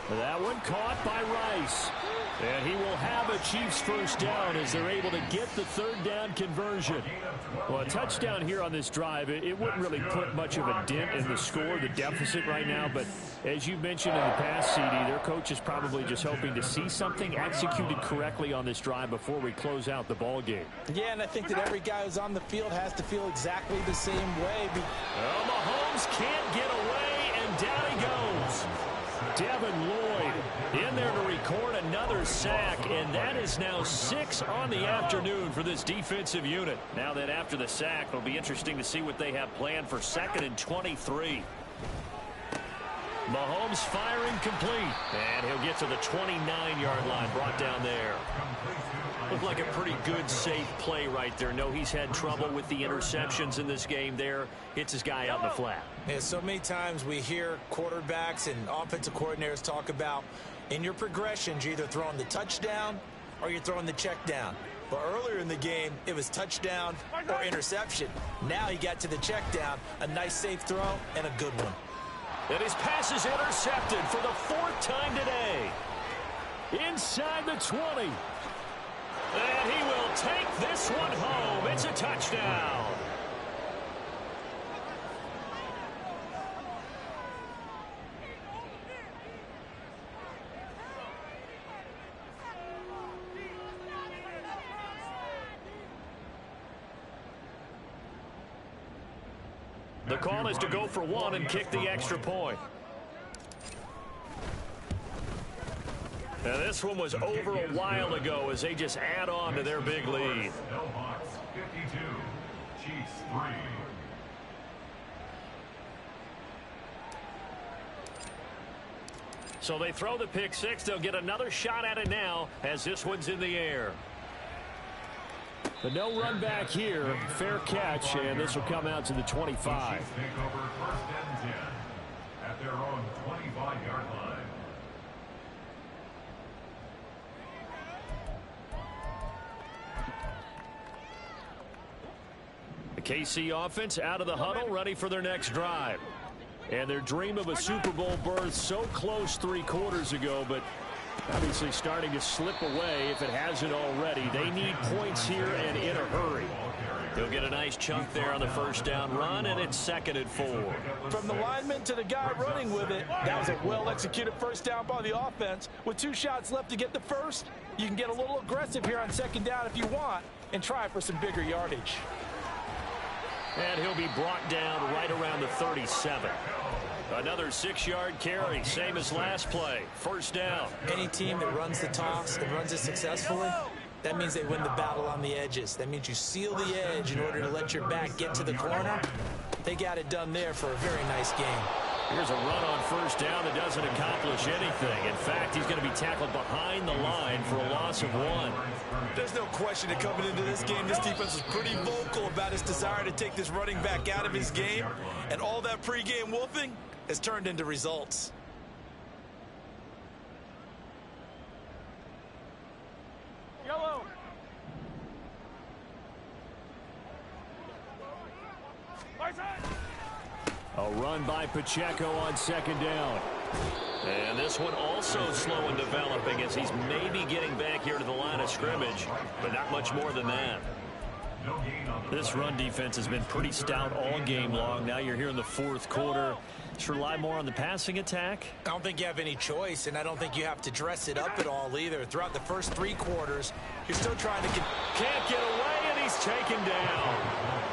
That one caught by Rice. And he will have a Chiefs 1st down as they're able to get the 3rd down conversion. Well, a touchdown here on this drive, it wouldn't really put much of a dent in the score, the deficit right now. But as you mentioned in the past, CD, their coach is probably just hoping to see something executed correctly on this drive before we close out the ball game. Yeah, and I think that every guy who's on the field has to feel exactly the same way. Well, Mahomes can't get away, and down he goes. Devin Lloyd in there to record another sack, and that is now 6 on the afternoon for this defensive unit. Now that after the sack, it'll be interesting to see what they have planned for 2nd and 23. Mahomes firing complete, and he'll get to the 29-yard line, brought down there. Looked like a pretty good, safe play right there. No, he's had trouble with the interceptions in this game there. Hits his guy out in the flat. Yeah, so many times we hear quarterbacks and offensive coordinators talk about in your progressions, you're either throwing the touchdown or you're throwing the check down. But earlier in the game, it was touchdown or interception. Now he got to the check down, a nice safe throw, and a good one. And his pass is intercepted for the 4th time today. Inside the 20. And he will take this one home. It's a touchdown. The call is to go for 1 and kick the extra point. Now this one was over a while ago as they just add on to their big lead. Snowhawks 52, Chiefs 3. So they throw the pick 6. They'll get another shot at it now as this one's in the air. But no run back here. Fair catch, and this will come out to the 25. Chiefs take over 1st and 10 at their own 25-yard line. KC offense out of the huddle, ready for their next drive. And their dream of a Super Bowl berth so close 3 quarters ago, but obviously starting to slip away if it hasn't already. They need points here and in a hurry. They'll get a nice chunk there on the first down run, and it's 2nd and 4. From the lineman to the guy running with it, that was a well-executed first down by the offense. With 2 shots left to get the first, you can get a little aggressive here on 2nd down if you want and try for some bigger yardage. And he'll be brought down right around the 37. Another 6-yard carry, same as last play. First down. Any team that runs the toss and runs it successfully, that means they win the battle on the edges. That means you seal the edge in order to let your back get to the corner. They got it done there for a very nice game. Here's a run on first down that doesn't accomplish anything. In fact, he's going to be tackled behind the line for a loss of 1. There's no question that coming into this game, this defense was pretty vocal about its desire to take this running back out of his game. And all that pregame wolfing has turned into results. Yellow. A run by Pacheco on 2nd down. And this one also slow in developing as he's maybe getting back here to the line of scrimmage, but not much more than that. This run defense has been pretty stout all game long. Now you're here in the 4th quarter. Just rely more on the passing attack. I don't think you have any choice, and I don't think you have to dress it up at all either. Throughout the first 3 quarters, you're still trying to Can't get away, and he's taken down.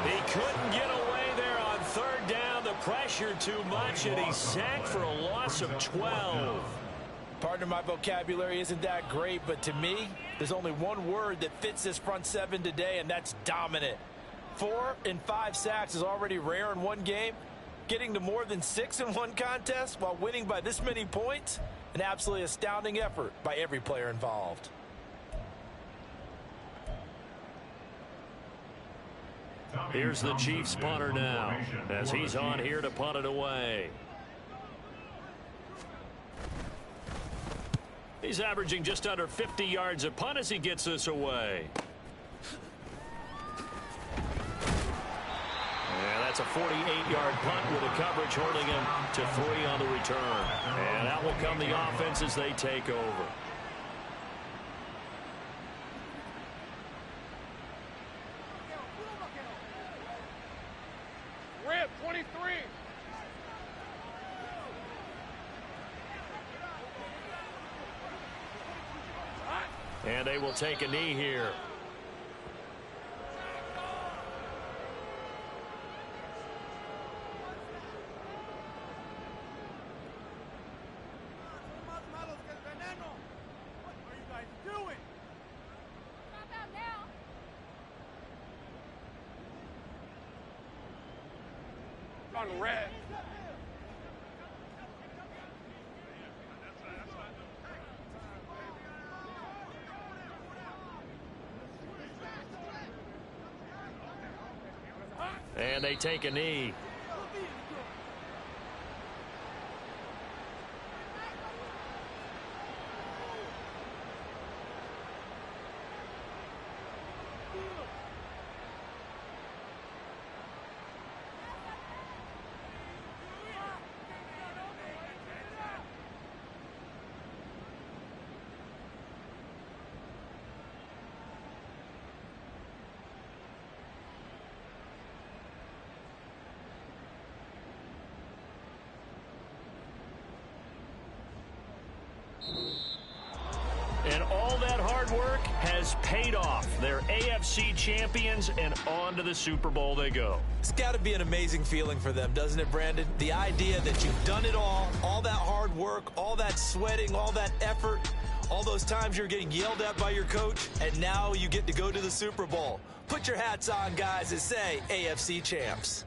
He couldn't get away there on 3rd down. The pressure too much, and he's sacked for a loss of 12. Partner, my vocabulary isn't that great, but to me, there's only one word that fits this front 7 today, and that's dominant. 4 and 5 sacks is already rare in one game. Getting to more than 6 in one contest while winning by this many points, an absolutely astounding effort by every player involved. Here's the Chiefs punter now as he's on here to punt it away. He's averaging just under 50 yards a punt as he gets this away. And that's a 48-yard punt with a coverage holding him to 3 on the return. And out will come the offense as they take over. Rip, 23. And they will take a knee here. On red. And they take a knee. And all that hard work has paid off. They're AFC champions, and on to the Super Bowl they go. It's got to be an amazing feeling for them, doesn't it, Brandon? The idea that you've done it all that hard work, all that sweating, all that effort, all those times you're getting yelled at by your coach, and now you get to go to the Super Bowl. Put your hats on, guys, and say AFC champs.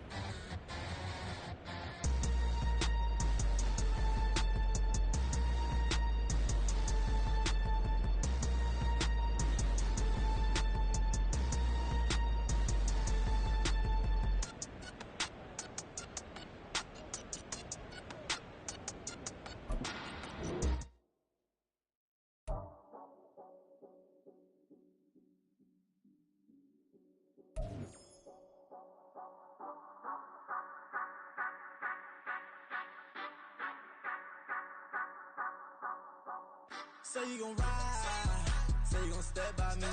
Say you gon' ride, say you gon' step by me,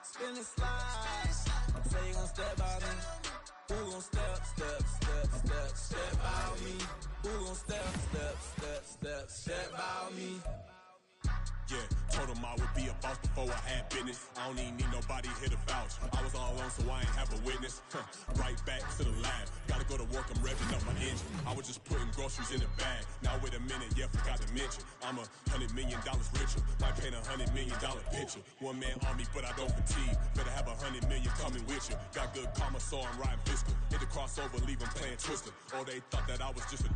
spin and slide. Say you gon' step by me, who gon' step by me? Who gon' step by me? Yeah, told him I would be a boss before I had business. I don't even need nobody here to vouch. I was all alone, so I ain't have a witness. Right back to the lab. Gotta go to work, I'm revving up my engine. I was just putting groceries in the bag. Now wait a minute, yeah, forgot to mention. I'm $100 million richer. Might paint $100 million picture. One man on me, but I don't fatigue. Better have $100 million coming with you. Got good karma, so I'm riding fiscal. Hit the crossover, leave them playing Twister. Or they thought that I was just a...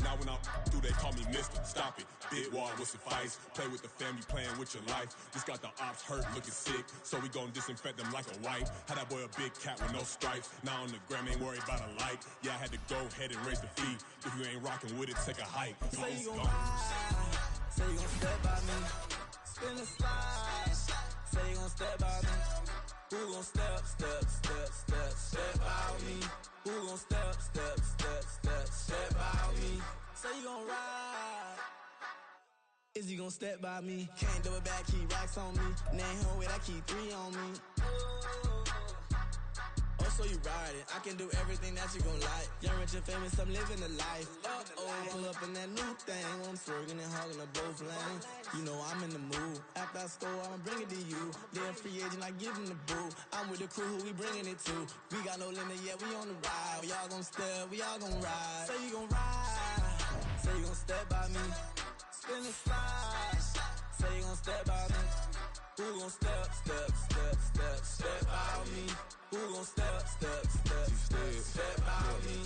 Now when I'm through, they call me mister. Stop it. Big wall will suffice. Play with the family, playing with your life. Just got the ops hurt, looking sick. So we gon' disinfect them like a wipe. Had that boy a big cat with no stripes. Now on the gram, ain't worried about a light. Yeah, I had to go ahead and raise the fee. If you ain't rocking with it, take a hike. Say you gon' ride. Say you gon' step by me. Spin and slide. Say you gon' step by me. Who gon' step by me? Who gon' step by me? Say you gon' ride. Is he gon' step by me? Can't do it back, keep racks on me. Name home with, I keep 3 on me. Oh, so you riding. I can do everything that you gon' like. Young, rich, and famous, I'm living the life. Pull up in that new thing. When I'm swerving and hogging up both lanes. You know I'm in the mood. After I score, I'ma bring it to you. They're a free agent, I give him the boo. I'm with the crew, who we bringing it to. We got no limit, yeah, we on the ride. We all gon' step, we all gon' ride. Say you gon' ride. Say you gon' step by me. Spin and slide. Say you gon' step by me. Who gon' step by me? Who gon' step by me?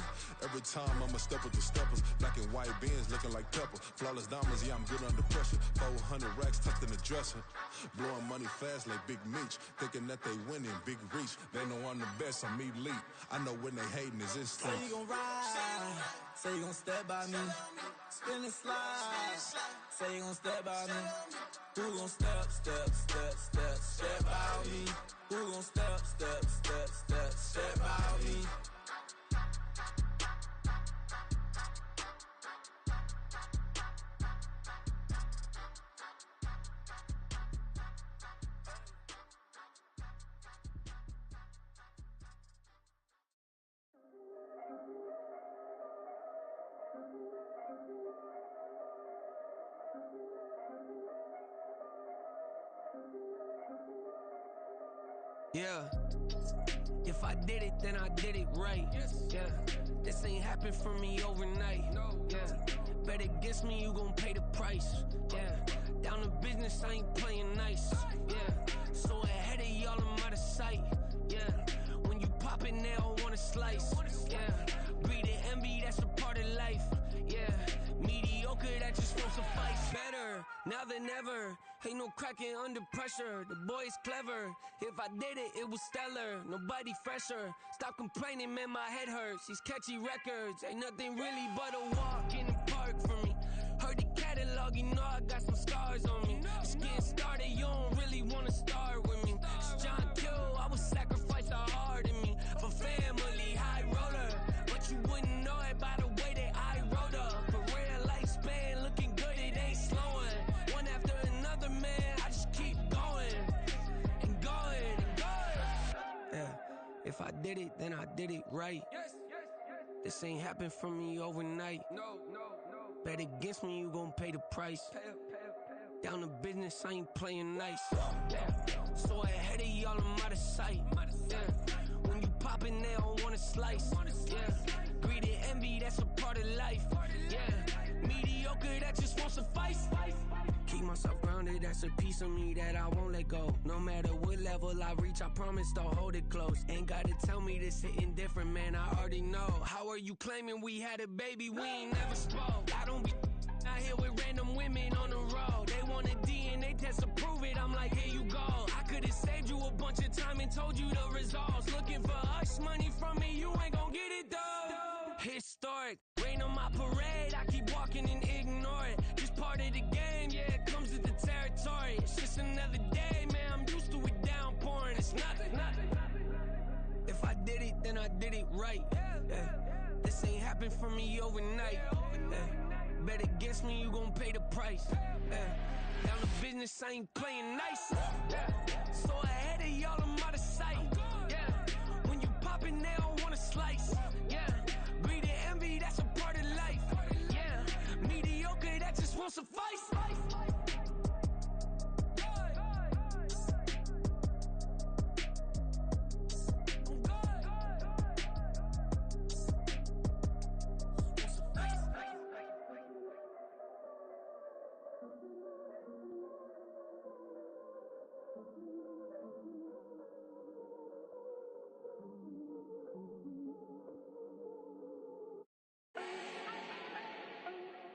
Every time I'ma step with the steppers. Black and white beans looking like pepper. Flawless diamonds, yeah, I'm good under pressure. 400 racks tucked in the dresser. Blowing money fast like Big Meech. Thinking that they winning, big reach. They know I'm the best, I'm elite. I know when they hating is instinct. Say you gon' ride. Say you gon' step by me. Spin and slide. Say you gon' step by me. Who gon' step by me? Who gon' step by me? Yeah, if I did it, then I did it right. Yeah, this ain't happened for me overnight. Yeah, bet against me, you gon' pay the price. Yeah, down to business, I ain't playing nice. Yeah, so ahead of y'all, I'm out of sight. Yeah, when you pop it, they don't wanna slice. Yeah, breed and envy, that's a part of life. Yeah, mediocre, that just won't suffice. Better now than ever. Ain't no cracking under pressure. The boy's clever. If I did it, it was stellar. Nobody fresher. Stop complaining, man, my head hurts. These catchy records ain't nothing really but a walk in the park for me. Heard the catalog, you know I got some scars on me. It's getting started, you don't really wanna start with me. It's John Kill, I would sacrifice a heart in me for family, high roller. But you wouldn't know it by the way that I wrote up. For real lifespan, looking good, it ain't slowing. One after another, man, I just keep going and going and going. Yeah, if I did it, then I did it right. This ain't happened for me overnight. No. Bet against me, you gon' pay the price. Down to business, I ain't playing nice. Yeah, so ahead of y'all, I'm out of sight. Yeah, when you poppin', they don't wanna slice. Yeah, greed and envy, that's a part of life. Yeah, mediocre, that just won't suffice. Keep myself grounded, that's a piece of me that I won't let go. No matter what level I reach, I promise don't hold it close. Ain't gotta tell me this hitting different, man, I already know. How are you claiming we had a baby, we ain't never spoke? I don't be out here with random women on the road. They want a DNA test to prove it, I'm like, here you go. I could've saved you a bunch of time and told you the results. Looking for hush money from me, you ain't gon' get it though. Historic, rain on my parade, I keep walking and ignore it. Just part of the game, yeah, it comes with the territory. It's just another day, man, I'm used to it downpouring. It's nothing. If I did it, then I did it right. Yeah. This ain't happening happen for me overnight. Bet against me, you gon' pay the price. Down the business, I ain't playing nice. So ahead of y'all, I'm out of sight. When you poppin', they don't wanna slice. Greed and envy, that's a part of life. Mediocre, that just won't suffice.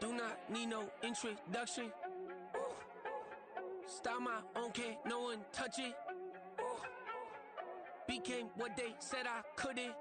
Do not need no introduction. Style my own, can't no one touch it. Became what they said I couldn't.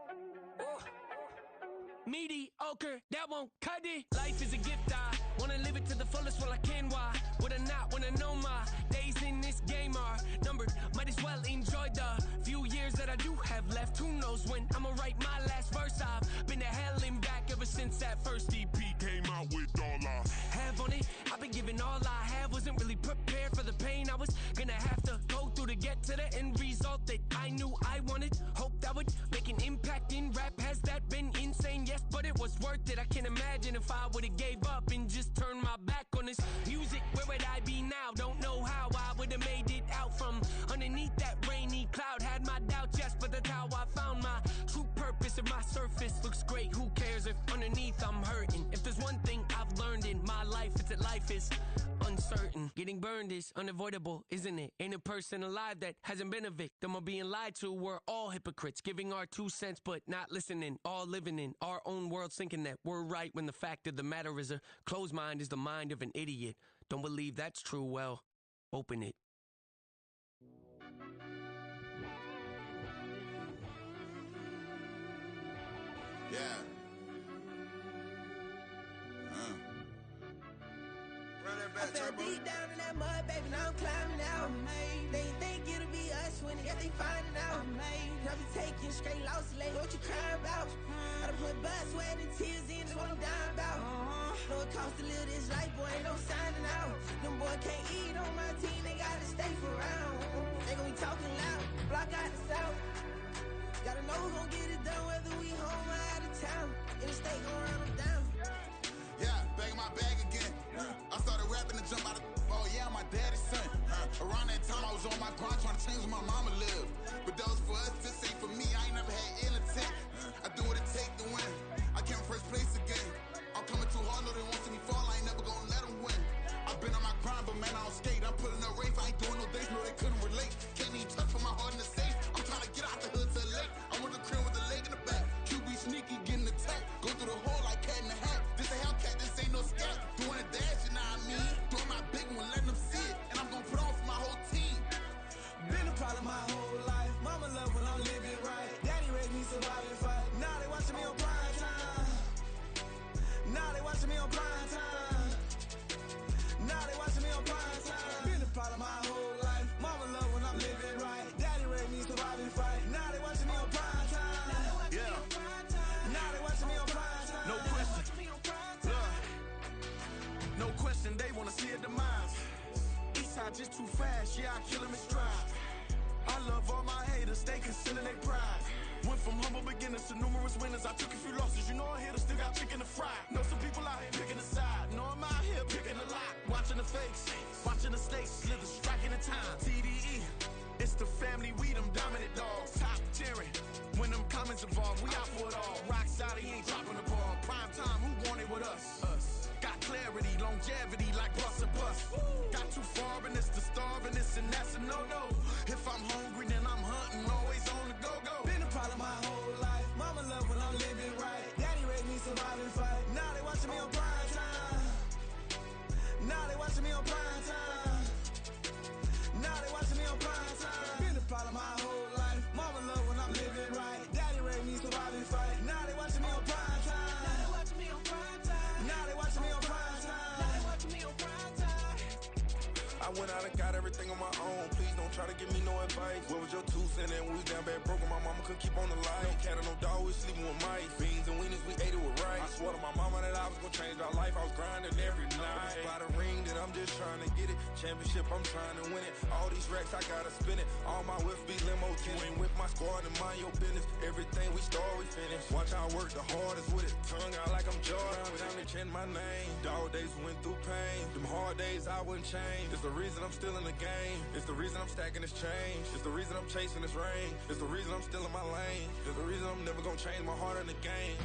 Mediocre, that won't cut it. Life is a gift, I wanna live it to the fullest while I can. Why would I not wanna know my days in this game are numbered? Might as well enjoy the few years that I do have left. Who knows when I'ma write my last verse? I've been to hell and back ever since that first EP came out with all I have on it. I've been giving all I have, wasn't really prepared for the pain I was gonna have to go through to get to the end result that I knew I wanted. Hope that would make an impact in rap. Has that been insane? Yes, but it was worth it. I can't imagine if I would've gave up and just turned my back on this music. Where would I be now? Don't know how I would've made it out from underneath that rainy cloud. Had my doubts, yes, but that's how I found my true purpose. If my surface looks great, who cares if underneath I'm hurting? If there's one thing I've learned in my life, it's that life is uncertain. Getting burned is unavoidable, isn't it? Ain't a person alive that hasn't been a victim of being lied to. We're all hypocrites, giving our 2 cents but not listening. All living in our own world, thinking that we're right when the fact of the matter is a closed mind is the mind of an idiot. Don't believe that's true? Well, open it. Yeah. Run that back, I fell Turbo. deep down in that mud, baby, now I'm climbing out. They think it'll be us when they finding out. I be taking straight losses lately, what you crying about? I done put blood, sweat, and tears in, that's what I'm dying about. Know it costs to live this life, boy, ain't no signing out. Them boy can't eat on my team, they gotta stay for round. They gon' be talking loud, block out the south. Gotta know who gon' get it done, whether we home or out of town. In the state, gon' run them down. Yeah, back in my bag again. I started rapping to jump out of. Oh yeah, I'm my daddy's son. Around that time I was on my grind trying to change where my mama lived. But that was for us, this ain't for me. I ain't never had ill intent. I do what it take to win. I came first place again. I'm coming too hard, know they want to see me fall. I ain't never gonna let them win. I've been on my grind, but man, I don't skate. I'm putting up race. I ain't doing no days, no they couldn't relate. Can't even touch for my heart in the safe. I'm trying to get out the hood to the lake. I want the crib with the leg in the back. QB sneaky, getting attacked. Go through the hole like cat in the hat. This a Hellcat, this ain't no scat. Doing a dash, you know what I mean? Doing my big one, letting them see it. And I'm gonna put on for my whole team. Been a problem my whole life. Mama love when I'm living right. Daddy raised me survive and fight. Now they watching me on prime time. Now they watching me on prime time. Now they watching me on prime time. Been a problem my whole life. Mama love when I'm living right. Daddy raised me survive and fight. Now they watching me on prime time. Yeah. Now they watching me on prime time. No question. No question, they wanna see a demise. Eastside just too fast, yeah, I kill them in stride. I love all my haters, they concealing their pride. Went from humble beginners to numerous winners. I took a few losses, you know I hit, still got chicken to fry. Know some people out here picking a side, know I'm out here picking a lot. Watching the fakes, watching the stakes, slither, striking the time. TDE, it's the family, we them dominant dogs. Top tiering, when them comments involved, we out for it all. Rock solid, he ain't dropping the ball. Prime time, who want it with us? Got clarity, longevity, like bust and bust. Got too far and it's the starving, this and that's a no-no. If I'm hungry, then I'm hunting, always on the go-go. Been a problem my whole life. Mama love when I'm living right. Daddy raised me survive and fight. Now they watching me on prime time. Now they watching me on prime time. Now they watching me on prime time. Been a problem my whole life. Mama love when I'm living right. Daddy raised me survive and fight. Now they watching me on prime time. Now they watching me on prime time. Now they watching me on prime time. Now they watching me on prime time. I went out and got everything on my own. Please don't try to give me no advice. What was your 2 cents and we was down bad broke and my mama couldn't keep on the light. No cat or no dog, we sleeping with mice. Beans and weenies, we ate it with rice. I gon' change my life. I was grinding every night. By the ring that I'm just trying to get it. Championship, I'm trying to win it. All these racks, I gotta spin it. All my whips be limo tinted. With my squad and mind your business. Everything we start, we finish. Watch I work the hardest with it. Tongue out like I'm Jordan. Without me chanting my name. Dog days went through pain. Them hard days I wouldn't change. It's the reason I'm still in the game. It's the reason I'm stacking this change. It's the reason I'm chasing this rain. It's the reason I'm still in my lane. It's the reason I'm never gonna change my heart in the game.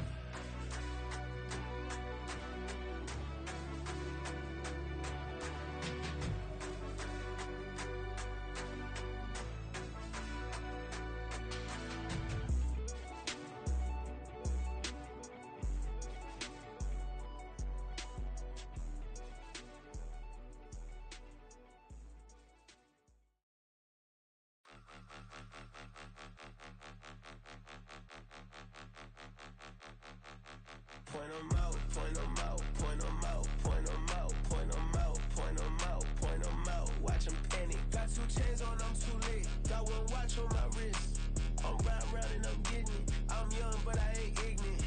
Point 'em out, point 'em out, point 'em out, point 'em out, point 'em out, point 'em out, point 'em out. Watch 'em panic. Got 2 chains on, I'm too late. Got 1 watch on my wrist. I'm round and I'm getting it. I'm young, but I ain't ignorant.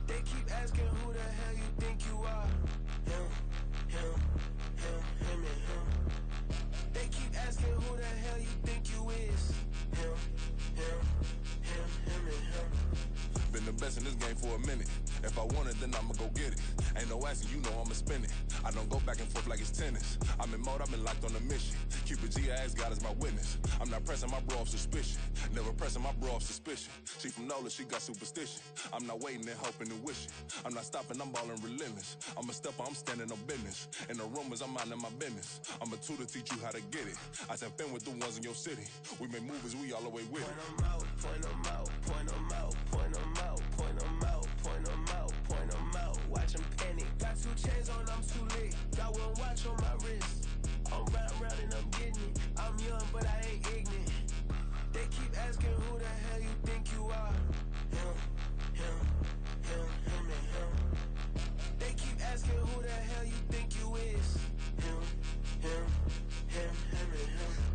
They keep asking who the hell you think you are. Him, and him. They keep asking who the hell you think you is. Him, and him. Been the best in this game for a minute. If I want it, then I'ma go get it. Ain't no asking, you know I'ma spin it. I don't go back and forth like it's tennis. I'm in mode, I've been locked on a mission. Cupid G, I ask God as my witness. I'm not pressing my bro off suspicion. Never pressing my bro off suspicion. She from Nola, she got superstition. I'm not waiting and hoping and wishing. I'm not stopping, I'm balling relentless. I'm a stepper, I'm standing on business. In the rumors, I'm minding my business. I'm a tutor, teach you how to get it. I said, been with the ones in your city. We make movies, we all the way with it. Point 'em out, point 'em out, point 'em out, point 'em out, point 'em out, point 'em out, point 'em out. Watch 'em panic. Got 2 chains on, I'm too late. Got 1 watch on my wrist. I'm round and I'm getting it. I'm young, but I ain't ignorant. They keep asking who the hell you think you are. Him, and him. They keep asking who the hell you think you is. Him, and him.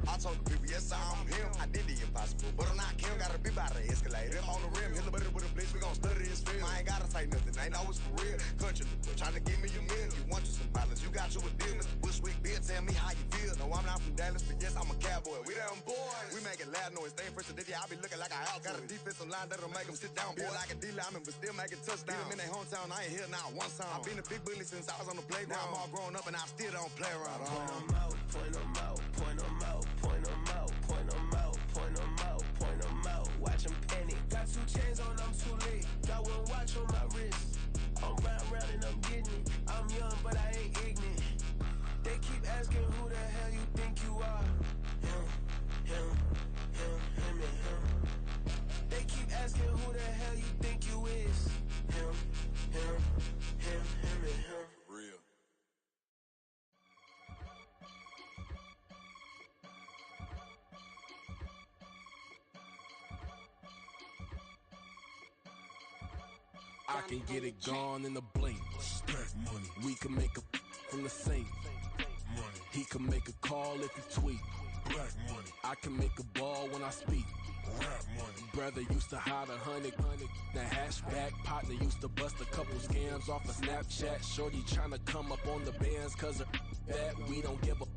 I told the people, yes, I'm him. I did the impossible, but I'm not Kim. Gotta be by the escalator. If on the rim, hit the butter with a blitz, we gon' study this film. I ain't gotta say nothing, ain't always for real. Country, trying to give me a meal. You want you some violence, you got you a deal. Mr. Bushwick, Bill, tell me how you feel. No, I'm not from Dallas, but yes, I'm a cowboy. We them boys. We making loud noise. Stay fresh to this, I be looking like an outlaw. Got a defensive line that'll make them sit down. Feel like a D-lineman, but still making touchdowns. Beat them in their hometown, I ain't here now one time. I've been a big bully since I was on the playground. Now I'm all grown up and I still don't play around. Point 'em out, point 'em out, point 'em out, point 'em out, point 'em out, point 'em out, point 'em out. Watch 'em panic. Got 2 chains on, I'm too late. Got 1 watch on my wrist. I'm round and I'm getting it. I'm young, but I ain't ignorant. They keep asking who the hell you think you are. Him, and him. They keep asking who the hell you think you is. Him, and him. Real. I can get it gone in a blink. Stack money. We can make a from the sink. Money. He can make a call if he tweet. Black money. I can make a ball when I speak. Rap money. Brother used to hide 100. The hatchback partner used to bust a couple scams off of Snapchat. Shorty tryna come up on the bands cause of that. We don't give a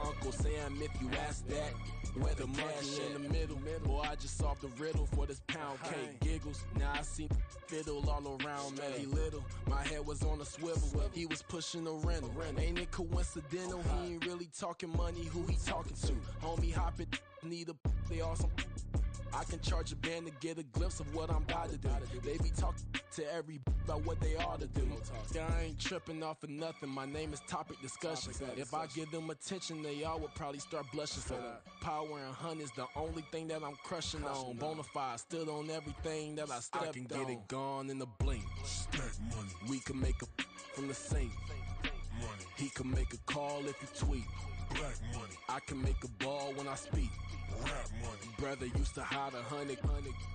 Uncle Sam if you ask that. Where the monkey in the middle. Boy, I just solved the riddle for this pound cake. Giggles, now I see fiddle all around me. He little, my head was on a swivel. He was pushing a rental. Ain't it coincidental? He ain't really talking money, who he talking to? Homie hopping, need a they awesome. I can charge a band to get a glimpse of what I'm about to do. They be talking to every about what they ought to do. I ain't tripping off of nothing. My name is Topic Discussion. If I give them attention, they all would probably start blushing. So power and hunt is the only thing that I'm crushing on. Bonafide stood on everything that I stepped on. I can get it gone in a blink. Stack money. We can make a from the sink. Money. He can make a call if he tweet. Black money. I can make a ball when I speak. Rap money. Brother used to hide 100.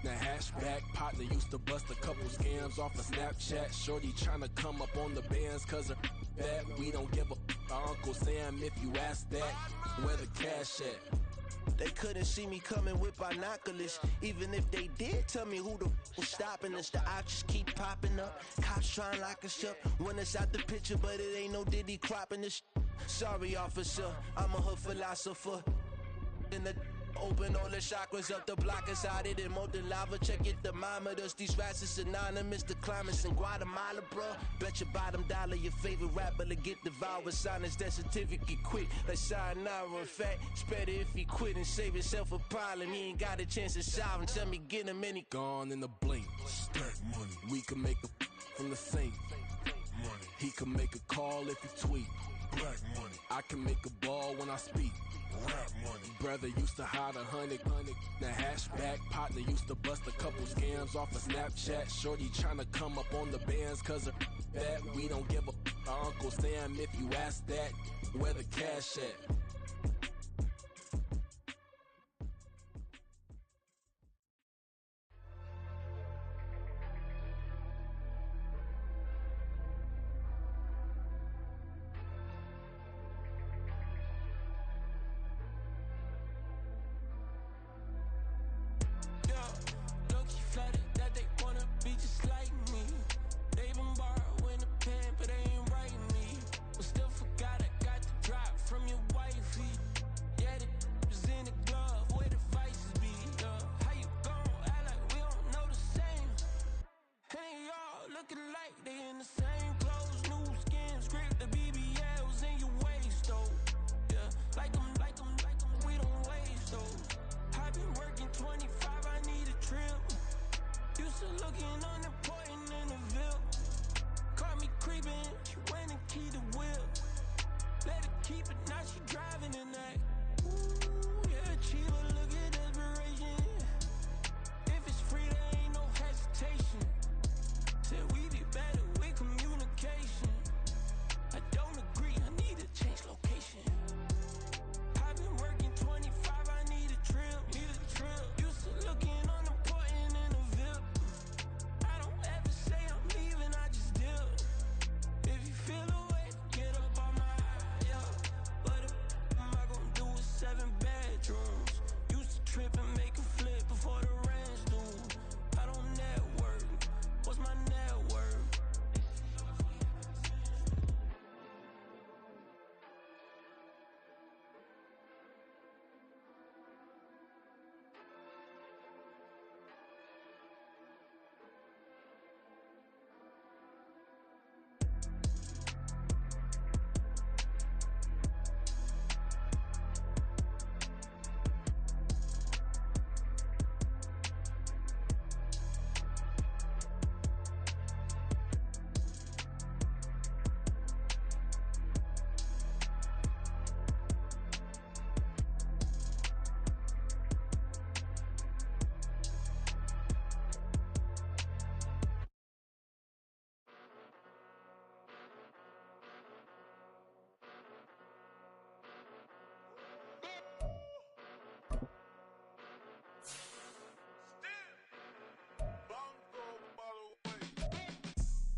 The hatchback partner used to bust a couple scams off of Snapchat. Shorty tryna come up on the bands cause of that. We don't give a Uncle Sam if you ask that. Where the cash at? They couldn't see me coming with binoculars. Even if they did tell me who the stopping us, the options keep popping up. Cops try and lock us up when it's out the picture, but it ain't no Diddy cropping this. Sorry, officer, I'm a hood philosopher. In the open all the chakras up, the block is out it, molten lava. Check your thermometers. These rats is synonymous. The climate's in Guatemala, bro. Bet your bottom dollar your favorite rapper to get devoured. Sign his death certificate quick. Like sayonara. In fact, it's better if he quit and save himself a problem. He ain't got a chance to solve him. Tell me get him any. Gone in the blink. Stack money. We can make a from the sink. Money. He can make a call if he tweet. Black money. I can make a ball when I speak. Rap money. Brother used to hide 100. The hashback partner used to bust a couple scams off of Snapchat. Shorty tryna come up on the bands cause of that. We don't give a Uncle Sam if you ask that. Where the cash at?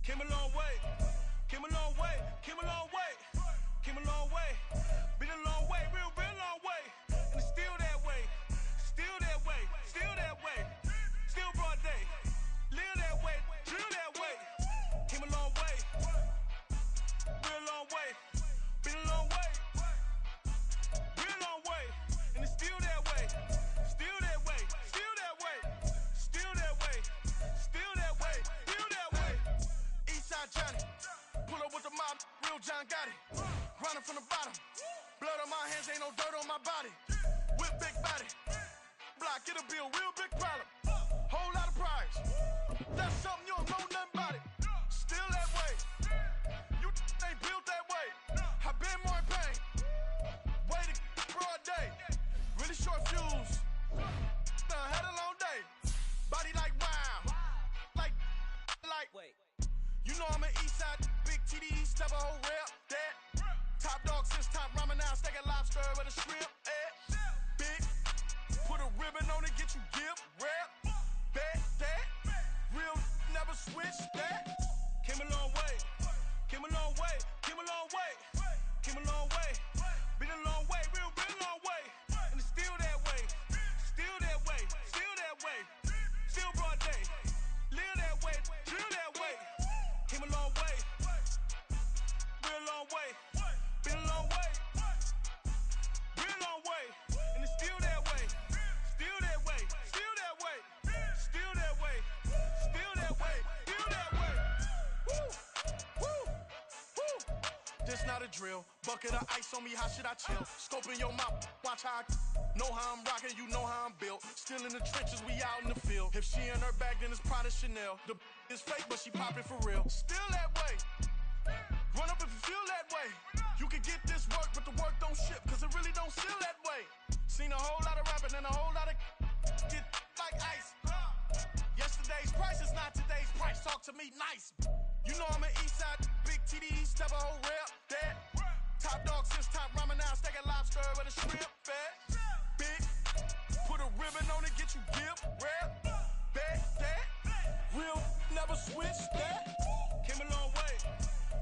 Came a long way, came a long way, came a long way, came a long way, been a long way, real long way, and it's still that way, still that way, still that way, still broad day, live that way, drill that way, came a long way, real long way, been a long way, real long way, and it's still that way, still that way, still that way, still that way, still that way, still that way. Eastside Johnny, pull up with the mob, real John got it. Grinding from the bottom, blood on my hands, ain't no dirt on my body. With big body, block, it'll be a real big problem. Whole lot of prize, that's something you don't know nothing about it. Still that way, you ain't built that way. I been more in pain, waited broad day, really short fuse. Had a long day, body like wow, like. Wait. You know I'm an Eastside, big TDE, step a whole rep, that. Top dog since top ramen now, steak and lobster with a shrimp, big, put a ribbon on it, get you give, rep, bet, that. Real, never switch, that. Came a long way, came a long way, came a long way, came a long way. Been a long way, real long way. And it's still that way, still that way, still that way. Still broad day, This not a drill. Bucket of ice on me, how should I chill? Scope in your mouth, watch how I know how I'm rocking, you know how I'm built. Still in the trenches, we out in the field. If she in her bag, then it's Prada Chanel. The is fake, but she poppin' for real. Still that way. Run up if you feel that way. You can get this work, but the work don't ship, cause it really don't feel that way. Seen a whole lot of rapping and a whole lot of get like ice. Yesterday's price is not today's price. Talk to me nice. You know I'm an Eastside, big TD, step a whole rep, that. Top dog since top ramen now, steak and lobster with a shrimp, fat. Big, put a ribbon on it, get you dip, rap, back, that. Real, never switch, that. Came a long way,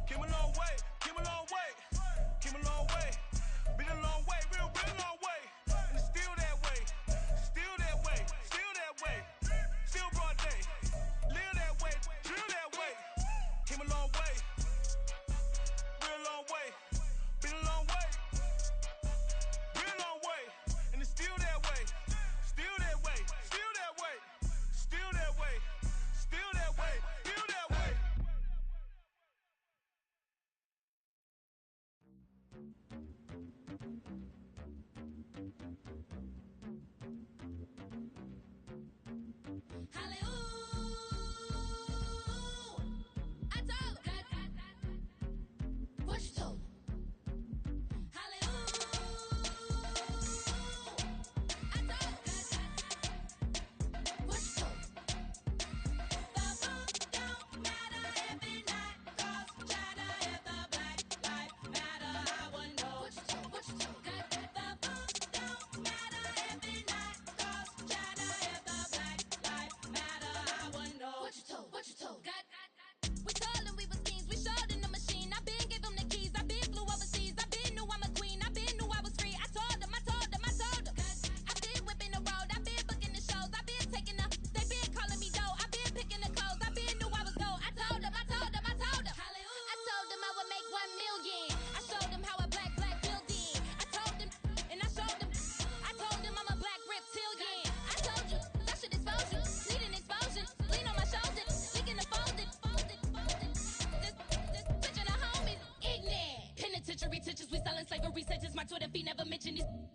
came a long way, came a long way, came a long way. Been a long way, real long way. And it's still that way, still that way, still that way. Still broad day, live that way, drill that way. Came a long way, real long way. Been a long way, real long way. And it's still that way, still that way, still that way, still that way, still that way, still that way.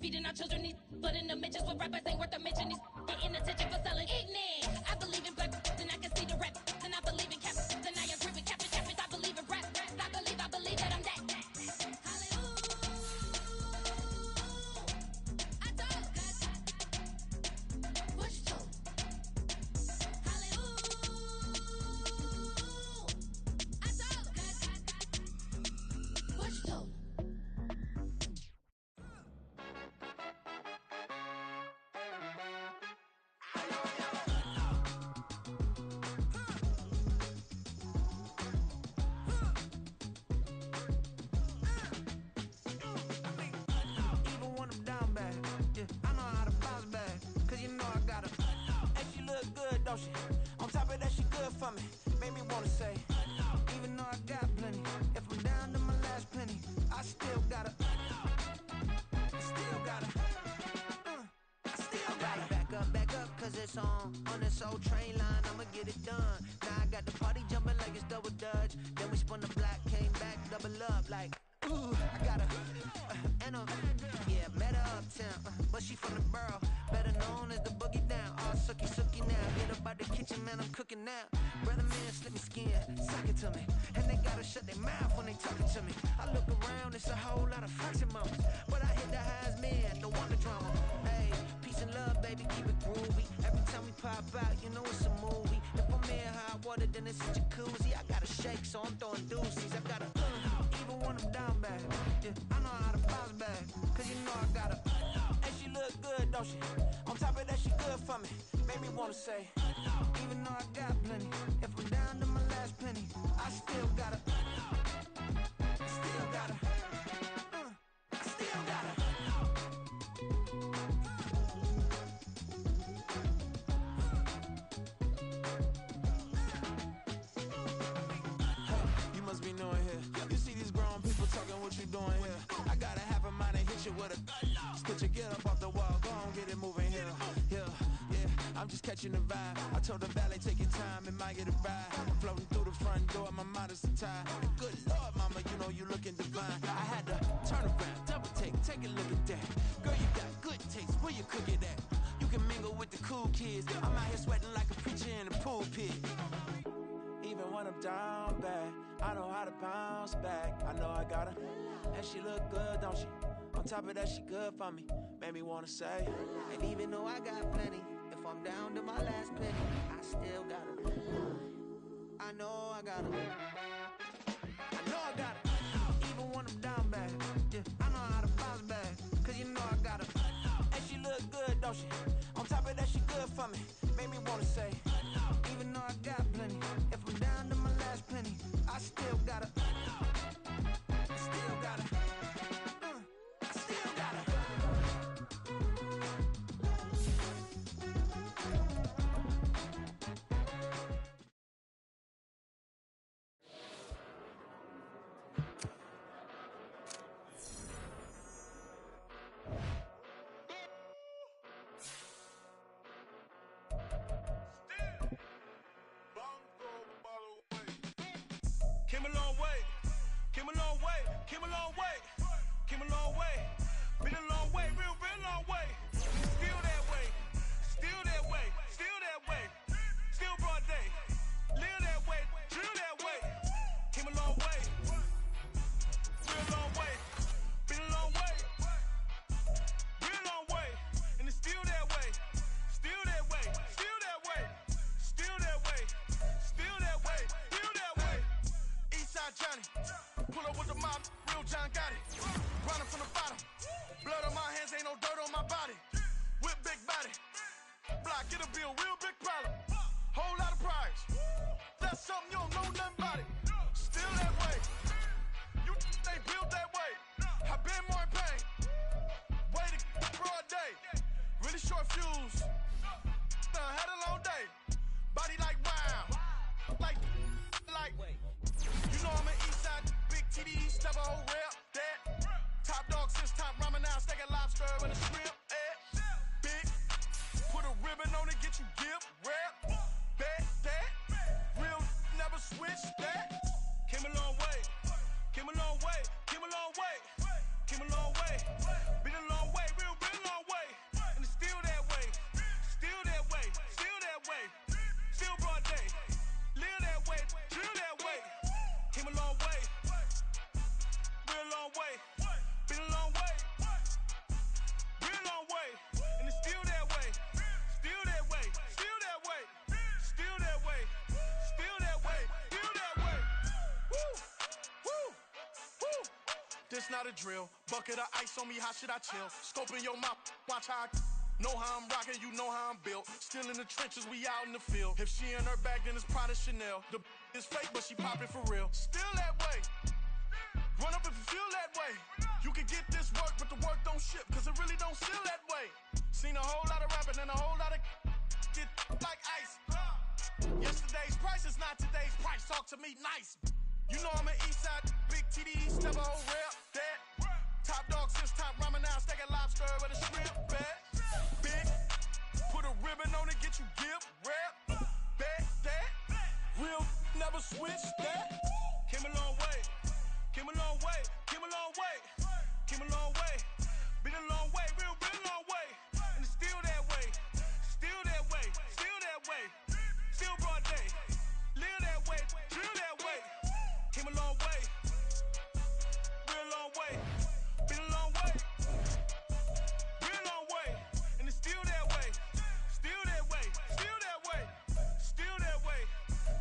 Feeding our children these, but in the mentions with rappers ain't worth a mention. These getting attention for selling ignorant. I believe in black, then I can see the rap. Then I believe in cap, then I agree with cap. I believe in rap. I believe that I'm that. On top of that, she good for me. Made me wanna say, even though I got plenty, if I'm down to my last penny, I still gotta, back up, cause it's on this old train line, I'ma get it done. Now I got the party jumping like it's double dutch. Then we spun the block, came back, double up, like, ooh, I got met her uptown, but she from the borough, better known as the boogie down. All sucky now, get up out the kitchen, man, I'm cooking now. Brother man, slip me skin, suck it to me, and they gotta shut their mouth when they talking to me. I look around, it's a whole lot of fraction moments, but I hit the highs, man, no wonder drama. Hey, peace and love, baby, keep it groovy. Every time we pop out, you know it's a movie. If I'm in hot water, then it's a jacuzzi. I gotta shake, so I'm throwing deuces. I gotta, even when I'm down bad, yeah, I know how to bounce back, cause you know I gotta, and she look good, don't she? On top of that, she good for me. Made me wanna say, even though I got plenty, if I'm down to my last penny, I still gotta, still gotta. You must be new in here. You see these grown people talking, what you doing here? I gotta have a mind and hit you with a stitch you, get up off the wall, go on, get it moving here. I'm just catching the vibe. I told the valet, take your time, it might get a ride. Floating through the front door of my mind. modest attire. Good Lord, mama, you know you looking divine. I had to turn around, double take a look at that. Girl, you got good taste, where you cook it at? You can mingle with the cool kids. I'm out here sweating like a preacher in the pulpit. Even when I'm down bad, I know how to bounce back. I know I got her, and she look good, don't she? On top of that, she good for me. Made me wanna say, and even though I got plenty, if I'm down to my last penny, I still got her. I know I got her. I know I got her. Even when I'm down bad, yeah, I know how to bounce back. Cause you know I got her, and she look good, don't she? On top of that, she good for me. Made me wanna say, even though I got plenty, if I'm down to my last penny, I still got her. I still got her. I still got her. Came a long way, came a long way, came a long way, came a long way, been a long way, real long way. Still that way, still that way, still that way, still broad day. Live that way, drill that way. Came a long way, real long way, been a long way, real long way, and it's still that way, still that way, still that way, still that way, still that way, still that way. Eastside Johnny, pull up with the mob, real John got it. Running from the bottom, blood on my hands, ain't no dirt on my body. Whip big body, block, get a bill, real big problem. Whole lot of prize, that's something you don't know nothing about it. Still that way, you ain't built that way. I been more in pain, way to broad day. Really short fuse, had a long day. Body like wow, like. You know I'm an Eastside, big TD, step a whole rep, that. Top dog since top ramen now, steak and lobster with a shrimp, big, put a ribbon on it, get you gift, rep, bet, that. Real, never switch, that. Came a long way, came a long way, came a long way, came a long way. Been a long way, real long way. And it's still that way, still that way, still that way. Still broad day, live that way, drill that way. Came a long way, real long way, been a long way, real long way, and it's still that way, still that way, still that way, still that way, still that way, still that way. Woo, woo, woo. This not a drill, bucket of ice on me, how should I chill? Scope in your mouth, watch how I know how I'm rocking, you know how I'm built. Still in the trenches, we out in the field. If she in her bag, then it's Prada Chanel. The is fake, but she poppin' for real. Still that way. Run up if you feel that way. You can get this work, but the work don't ship, cause it really don't feel that way. Seen a whole lot of rapping and a whole lot of get like ice. Yesterday's price is not today's price. Talk to me nice. You know I'm an Eastside, big TD, step a whole rep, that. Top dog since top ramen now, steak and lobster with a shrimp, bet. Big, put a ribbon on it, get you gift, rep, bet, that. Real, never switch, that. Came a long way, came a long way, came a long way, came a long way. Been a long way, real long way. And it's still that way, still that way, still that way. Still broad day, live that way, drill that way. Came a long way, real long way. Been a long way, real long way. And it's still that way, still that way, still that way, still that way,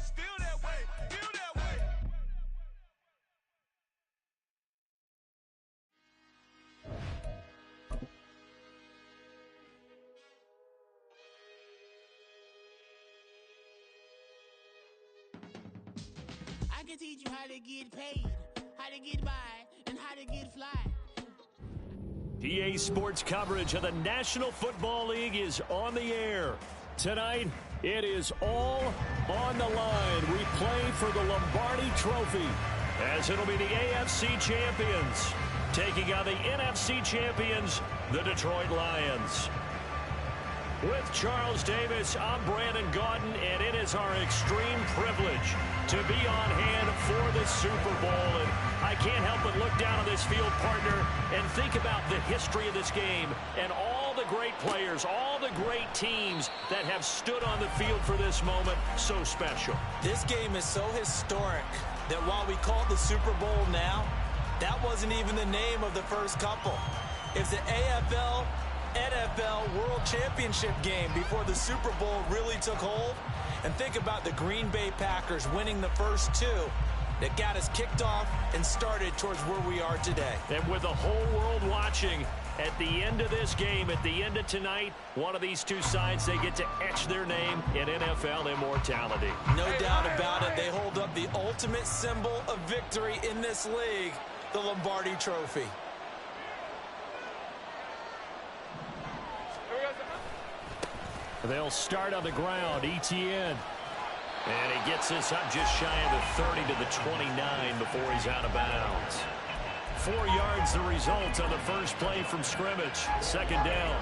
still that way, still that way. I can teach you how to get paid, how to get by, and how to get fly. PA Sports coverage of the National Football League is on the air. Tonight, it is all on the line. We play for the Lombardi Trophy, as it'll be the AFC champions taking on the NFC champions, the Detroit Lions. With Charles Davis, I'm Brandon Gaudin, and it is our extreme privilege to be on hand for the Super Bowl, and I can't help but look down on this field, partner, and think about the history of this game and all the great players, all the great teams that have stood on the field for this moment. So special. This game is so historic that while we call it the Super Bowl now, that wasn't even the name of the first couple. It's the AFL NFL World Championship game before the Super Bowl really took hold. And think about the Green Bay Packers winning the first two that got us kicked off and started towards where we are today. And with the whole world watching, at the end of this game, at the end of tonight, one of these two sides, they get to etch their name in NFL immortality. No doubt about it. They hold up the ultimate symbol of victory in this league, the Lombardi Trophy. They'll start on the ground. Etienne. And he gets this up just shy of the 30 to the 29 before he's out of bounds. 4 yards the result on the first play from scrimmage. Second down.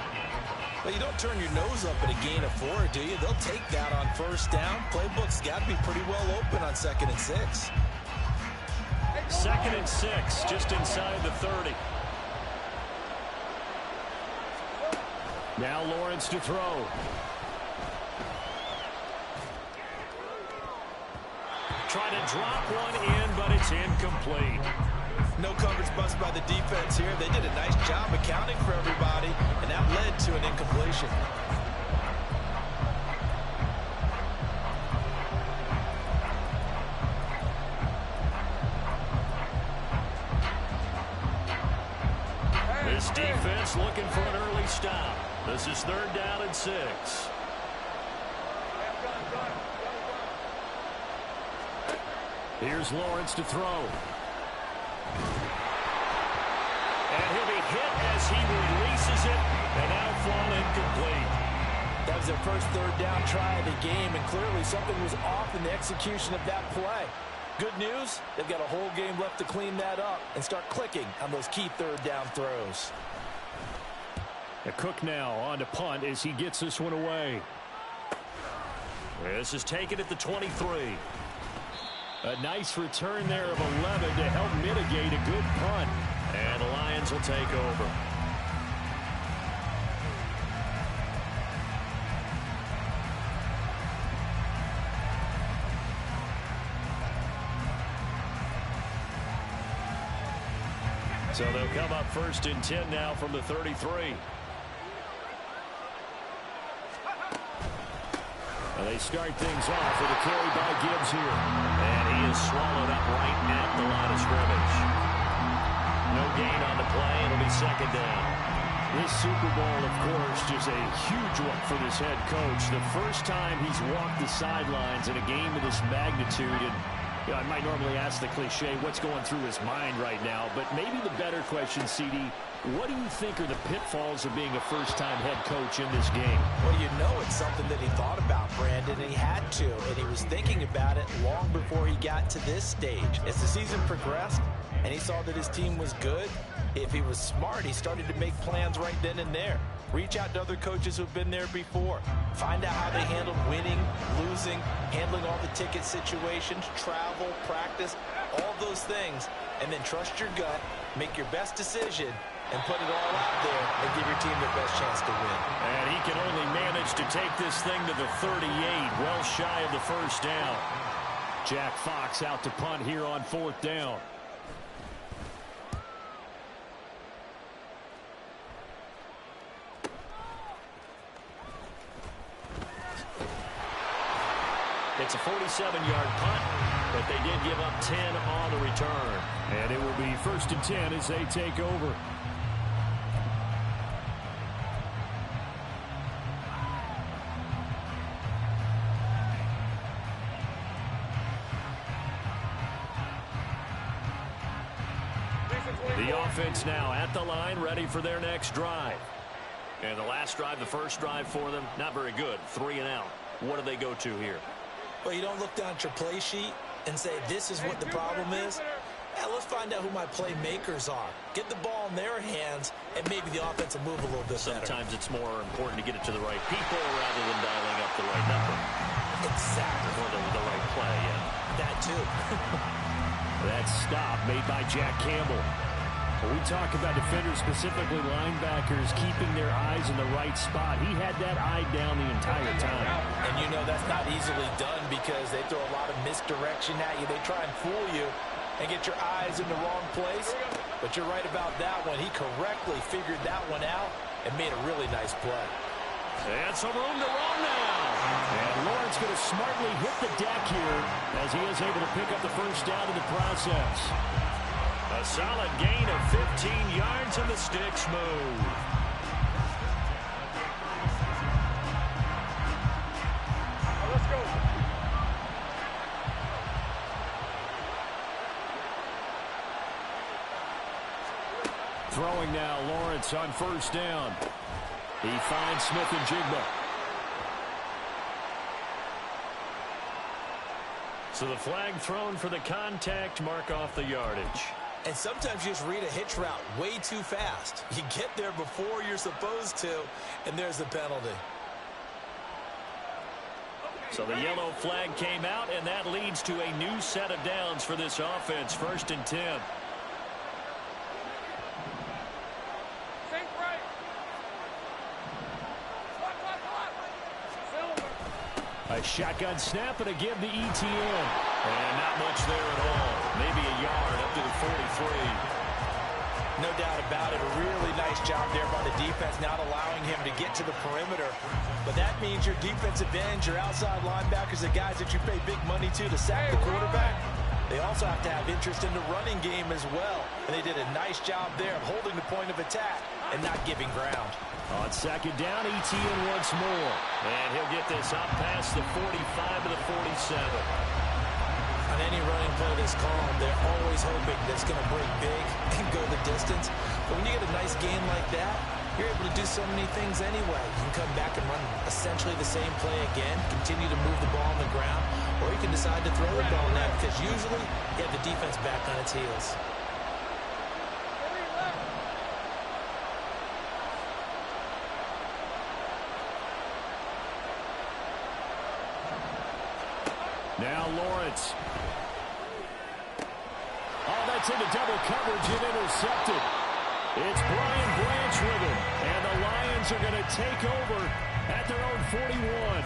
Well, you don't turn your nose up at a gain of 4, do you? They'll take that on first down. Playbook's got to be pretty well open on 2nd and 6. 2nd and 6, just inside the 30. Now Lawrence to throw. Try to drop one in, but it's incomplete. No coverage bust by the defense here. They did a nice job accounting for everybody, and that led to an incompletion. This defense looking for an early stop. This is 3rd down and 6. Here's Lawrence to throw. And he'll be hit as he releases it, and now fall incomplete. That was their first 3rd down try of the game, and clearly something was off in the execution of that play. Good news, they've got a whole game left to clean that up and start clicking on those key 3rd down throws. Cook now on to punt as he gets this one away. This is taken at the 23. A nice return there of 11 to help mitigate a good punt. And the Lions will take over. So they'll come up 1st and 10 now from the 33. And they start things off with a carry by Gibbs here. And he is swallowed up right at the line of scrimmage. No gain on the play. It'll be 2nd down. This Super Bowl, of course, is a huge one for this head coach. The first time he's walked the sidelines in a game of this magnitude. And you know, I might normally ask the cliche, what's going through his mind right now? But maybe the better question, CD, what do you think are the pitfalls of being a first-time head coach in this game? Well, you know it's something that he thought about, Brandon, and he had to. And he was thinking about it long before he got to this stage. As the season progressed and he saw that his team was good, if he was smart, he started to make plans right then and there. Reach out to other coaches who've been there before. Find out how they handled winning, losing, handling all the ticket situations, travel, practice, all those things. And then trust your gut, make your best decision, and put it all out there and give your team their best chance to win. And he can only manage to take this thing to the 38, well shy of the first down. Jack Fox out to punt here on 4th down. It's a 47-yard punt, but they did give up 10 on the return. And it will be 1st and 10 as they take over. The offense now at the line, ready for their next drive. And the last drive, the first drive for them, not very good. 3 and out. What do they go to here? Well, you don't look down at your play sheet and say, this is what the problem is. Let's find out who my playmakers are. Get the ball in their hands, and maybe the offense will move a little bit better. Sometimes it's more important to get it to the right people rather than dialing up the right number. Exactly. Or the right play, yeah. That too. made by Jack Campbell. When we talk about defenders, specifically linebackers, keeping their eyes in the right spot, he had that eye down the entire time. And you know that's not easily done because they throw a lot of misdirection at you. They try and fool you and get your eyes in the wrong place. But you're right about that one. He correctly figured that one out and made a really nice play. And some room to run now. And Lawrence going to smartly hit the deck here as he is able to pick up the first down in the process. A solid gain of 15 yards and the sticks move. Let's go. Throwing now, Lawrence on first down. He finds Smith and Jigba. So the flag thrown for the contact, mark off the yardage. And sometimes you just read a hitch route way too fast. You get there before you're supposed to, and there's the penalty. So the yellow flag came out, and that leads to a new set of downs for this offense. 1st and 10. A shotgun snap and again to ETN. And not much there at all. Maybe a yard up to the 43. No doubt about it. A really nice job there by the defense, not allowing him to get to the perimeter. But that means your defensive ends, your outside linebackers, the guys that you pay big money to sack the quarterback, they also have to have interest in the running game as well. And they did a nice job there of holding the point of attack and not giving ground. On 2nd down, ETN once more. And he'll get this up past the 45 to the 47. On any running play that's called, they're always hoping that's going to break big and go the distance. But when you get a nice game like that, you're able to do so many things anyway. You can come back and run essentially the same play again, continue to move the ball on the ground, or you can decide to throw the ball now because usually you have the defense back on its heels. Now Lawrence. Oh, that's into double coverage and intercepted. It's Brian Branch with him. And the Lions are going to take over at their own 41.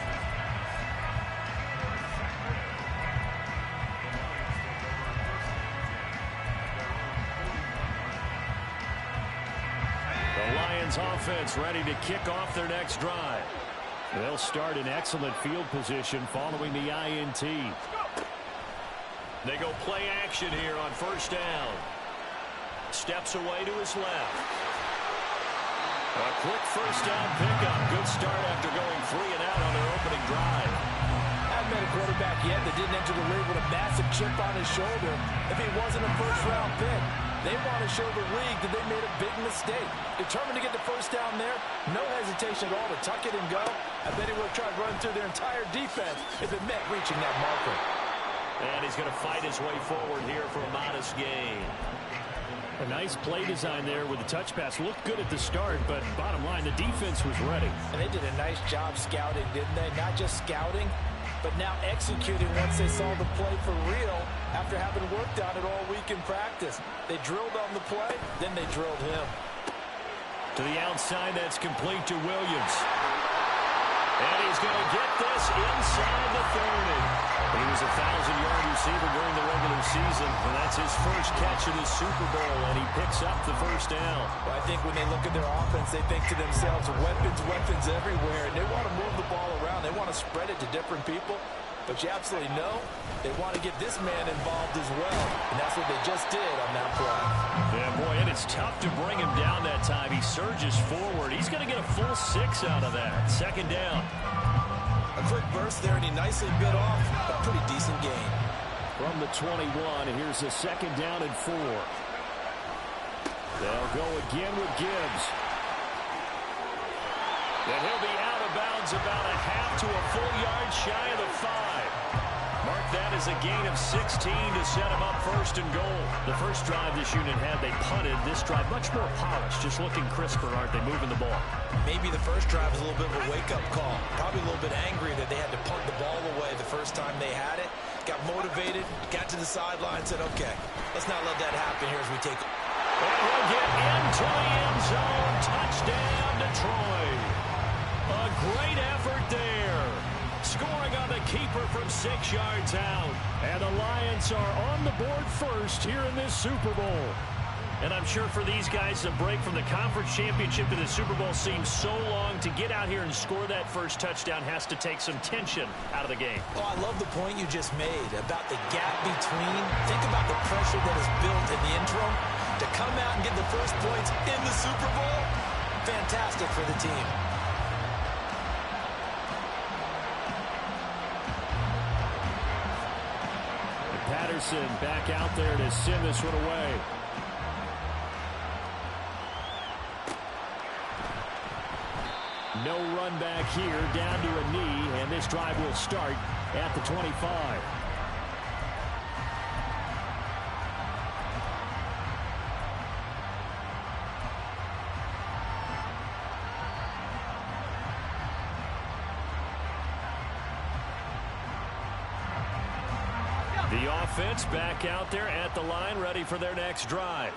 The Lions offense ready to kick off their next drive. They'll start in excellent field position following the INT. They go play action here on 1st down. Steps away to his left. A quick 1st down pickup. Good start after going 3 and out on their opening drive. Haven't met a quarterback yet that didn't enter the league with a massive chip on his shoulder if he wasn't a first-round pick. They want to show the league that they made a big mistake. Determined to get the 1st down there. No hesitation at all to tuck it and go. I bet he would have tried running through their entire defense if it meant reaching that marker. And he's going to fight his way forward here for a modest gain. A nice play design there with the touch pass. Looked good at the start, but bottom line, the defense was ready. And they did a nice job scouting, didn't they? Not just scouting, but now executing once they saw the play for real after having worked on it all week in practice. They drilled on the play, then they drilled him. To the outside, that's complete to Williams. And he's going to get this inside the 30. He was a 1,000-yard receiver during the regular season, and that's his first catch of the Super Bowl, and he picks up the 1st down. Well, I think when they look at their offense, they think to themselves, weapons everywhere, and they want to move the ball around. They want to spread it to different people, but you absolutely know they want to get this man involved as well, and that's what they just did on that play. Yeah, boy, and it's tough to bring him down that time. He surges forward. He's going to get a full 6 out of that. 2nd down. A quick burst there, and he nicely bit off a pretty decent gain. From the 21, here's a 2nd down and 4. They'll go again with Gibbs. And he'll be out of bounds about a half to a full yard shy of the 5. Mark that as a gain of 16 to set him up 1st and goal. The first drive this unit had, they punted. This drive, much more polished, just looking crisper, aren't they, moving the ball? Maybe the first drive was a little bit of a wake-up call. Probably a little bit angry that they had to punt the ball away the first time they had it. got motivated, got to the sideline, said, okay, let's not let that happen here as we take. And he'll get into the end zone. Touchdown, Detroit. A great effort there. Scoring on the keeper from 6 yards out. And the Lions are on the board first here in this Super Bowl. And I'm sure for these guys, the break from the conference championship to the Super Bowl seems so long. To get out here and score that first touchdown has to take some tension out of the game. Oh, I love the point you just made about the gap between. Think about the pressure that is built in the interim. To come out and get the first points in the Super Bowl, fantastic for the team. And Patterson back out there to send this one away. No run back here, down to a knee, and this drive will start at the 25. The offense back out there at the line, ready for their next drive.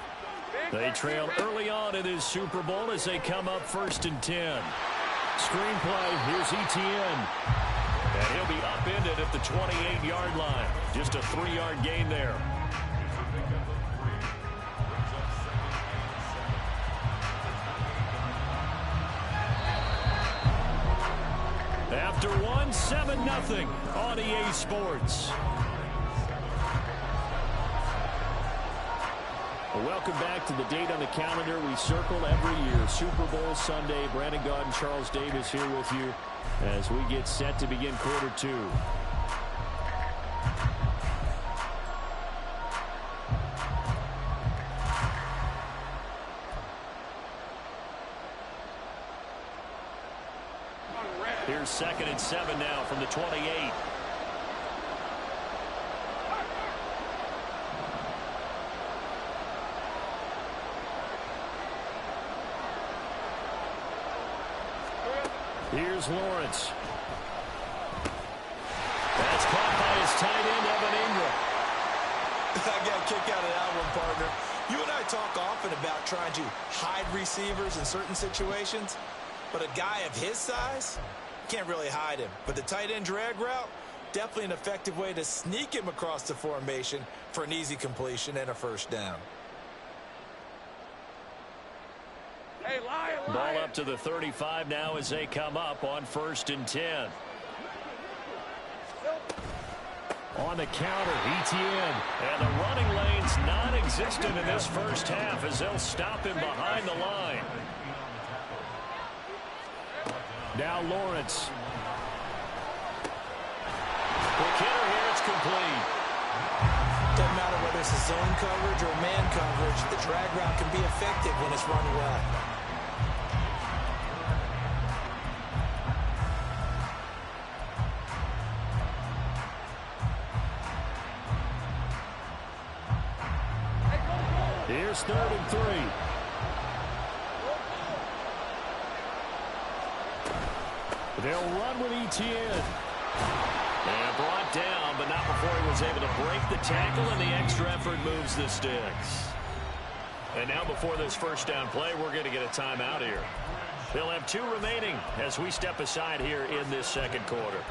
They trail early on in this Super Bowl as they come up 1st and 10. Screenplay, here's Etienne. And he'll be upended at the 28-yard line. Just a 3-yard gain there. After one, 7-0 on EA Sports. Welcome back to the date on the calendar we circle every year, Super Bowl Sunday. Brandon Gaud and Charles Davis here with you as we get set to begin quarter 2. Here's 2nd and 7 now from the 28. Here's Lawrence. That's caught by his tight end, Evan Ingram. I got a kick out of that one, partner. You and I talk often about trying to hide receivers in certain situations, but a guy of his size, can't really hide him. But the tight end drag route, definitely an effective way to sneak him across the formation for an easy completion and a first down. Hey, Lion. Ball up to the 35 now as they come up on 1st and 10. On the counter, Etienne. And the running lane's non-existent in this first half as they'll stop him behind the line. Now Lawrence. Quick hitter here, it's complete. Doesn't matter whether it's a zone coverage or man coverage, the drag route can be effective when it's run well. Here's 3rd and 3. They'll run with Etienne. And brought down, but not before he was able to break the tackle, and the extra effort moves the sticks. And now before this first down play, we're going to get a timeout here. They'll have 2 remaining as we step aside here in this second quarter.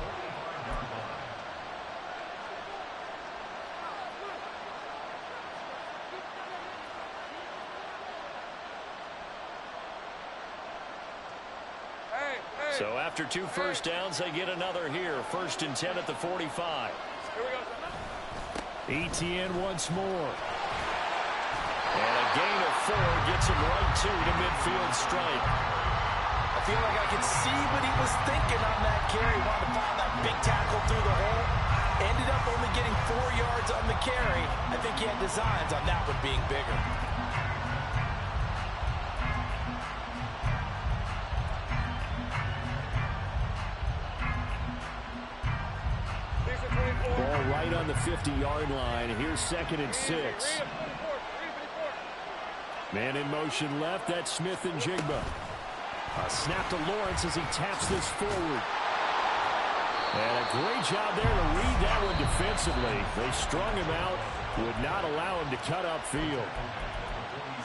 So after 2 first downs, they get another here. 1st and 10 at the 45. Etienne once more. And a gain of 4 gets him right to the midfield stripe. I feel like I can see what he was thinking on that carry. Wanted to find that big tackle through the hole. Ended up only getting 4 yards on the carry. I think he had designs on that one being bigger. Ball right on the 50-yard line. Here's 2nd and 6. Man in motion left. That's Smith and Jigba. A snap to Lawrence as he taps this forward. And a great job there to read that one defensively. They strung him out, would not allow him to cut upfield.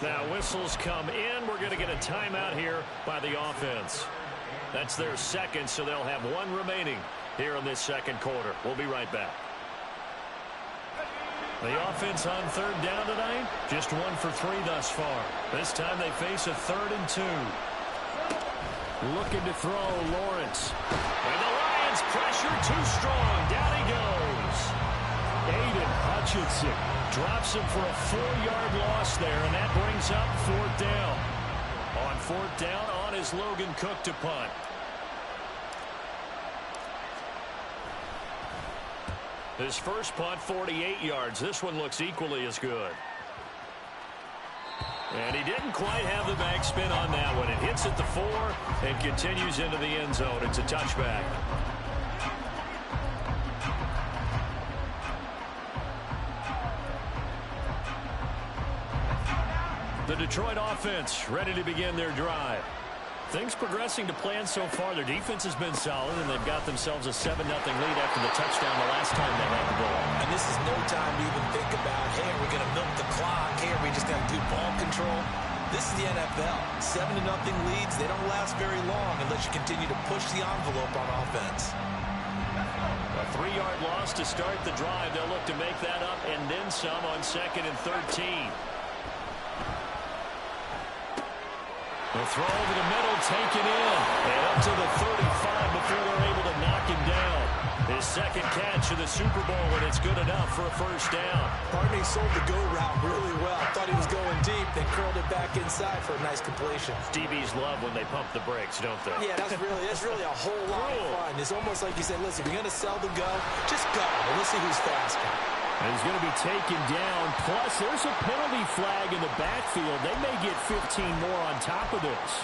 Now whistles come in. We're going to get a timeout here by the offense. That's their second, so they'll have one remaining here in this second quarter. We'll be right back. The offense on third down tonight, just 1 for 3 thus far. This time they face a 3rd and 2. Looking to throw, Lawrence. And the Lions pressure too strong. Down he goes. Aiden Hutchinson drops him for a 4-yard loss there, and that brings up 4th down. On 4th down, on is Logan Cook to punt. His first punt, 48 yards. This one looks equally as good. And he didn't quite have the backspin on that one. It hits at the 4 and continues into the end zone. It's a touchback. The Detroit offense ready to begin their drive. Things progressing to plan so far. Their defense has been solid, and they've got themselves a 7-0 lead after the touchdown the last time they had the ball. And this is no time to even think about, hey, are we going to milk the clock? Hey, are we just going to do ball control? This is the NFL. 7-0 leads, they don't last very long unless you continue to push the envelope on offense. A 3-yard loss to start the drive. They'll look to make that up and then some on 2nd and 13. The throw over the middle, taken in, and up to the 35 before they're able to knock him down. His second catch of the Super Bowl, and it's good enough for a first down. Barney sold the go route really well. Thought he was going deep, then curled it back inside for a nice completion. DBs love when they pump the brakes, don't they? Yeah, that's really a whole lot of fun. It's almost like you said, listen, if you're going to sell the go, just go. And let's see who's faster. And he's going to be taken down. Plus, there's a penalty flag in the backfield. They may get 15 more on top of this.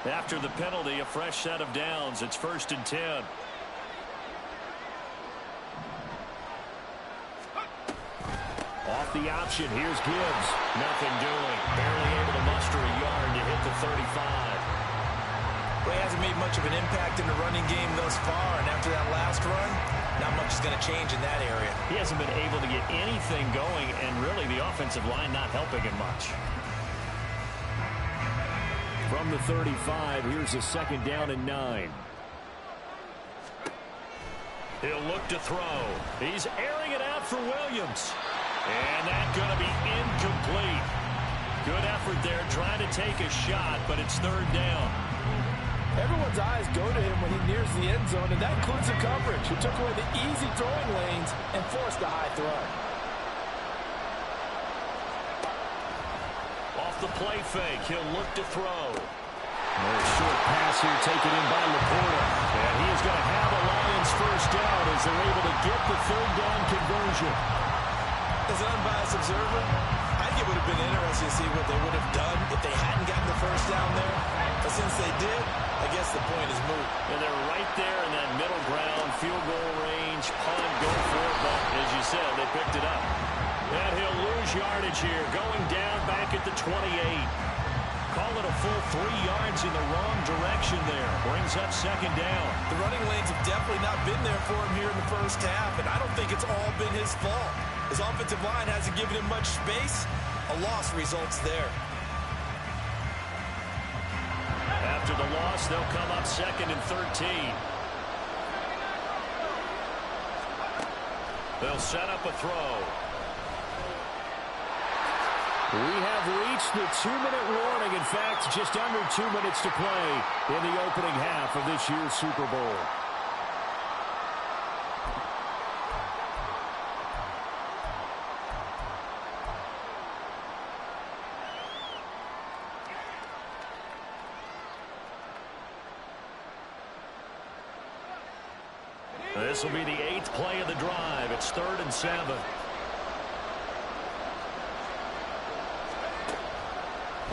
After the penalty, a fresh set of downs. It's 1st and 10. Off the option, here's Gibbs. Nothing doing. Barely able to muster a yard to hit the 35. Well, he hasn't made much of an impact in the running game thus far, and after that last run, not much is going to change in that area. He hasn't been able to get anything going, and really the offensive line not helping him much. From the 35, here's a 2nd down and 9. He'll look to throw. He's airing it out for Williams. And that's going to be incomplete. Good effort there, trying to take a shot, but it's 3rd down. Everyone's eyes go to him when he nears the end zone, and that includes the coverage. He took away the easy throwing lanes and forced a high throw. Off the play fake, he'll look to throw. A short pass here taken in by Laporta. And he is going to have a Lions first down as they're able to get the 3rd down conversion. As an unbiased observer, I think it would have been interesting to see what they would have done if they hadn't gotten the first down there. But since they did, I guess the point is moot. And they're right there in that middle ground, field goal range, punt, go for it. But as you said, they picked it up. And he'll lose yardage here, going down back at the 28. Call it a full 3 yards in the wrong direction there. Brings up 2nd down. The running lanes have definitely not been there for him here in the first half, and I don't think it's all been his fault. His offensive line hasn't given him much space. A loss results there. After the loss, they'll come up 2nd and 13. They'll set up a throw. We have reached the 2-minute warning. In fact, just under 2 minutes to play in the opening half of this year's Super Bowl. This will be the 8th play of the drive. It's 3rd and 7.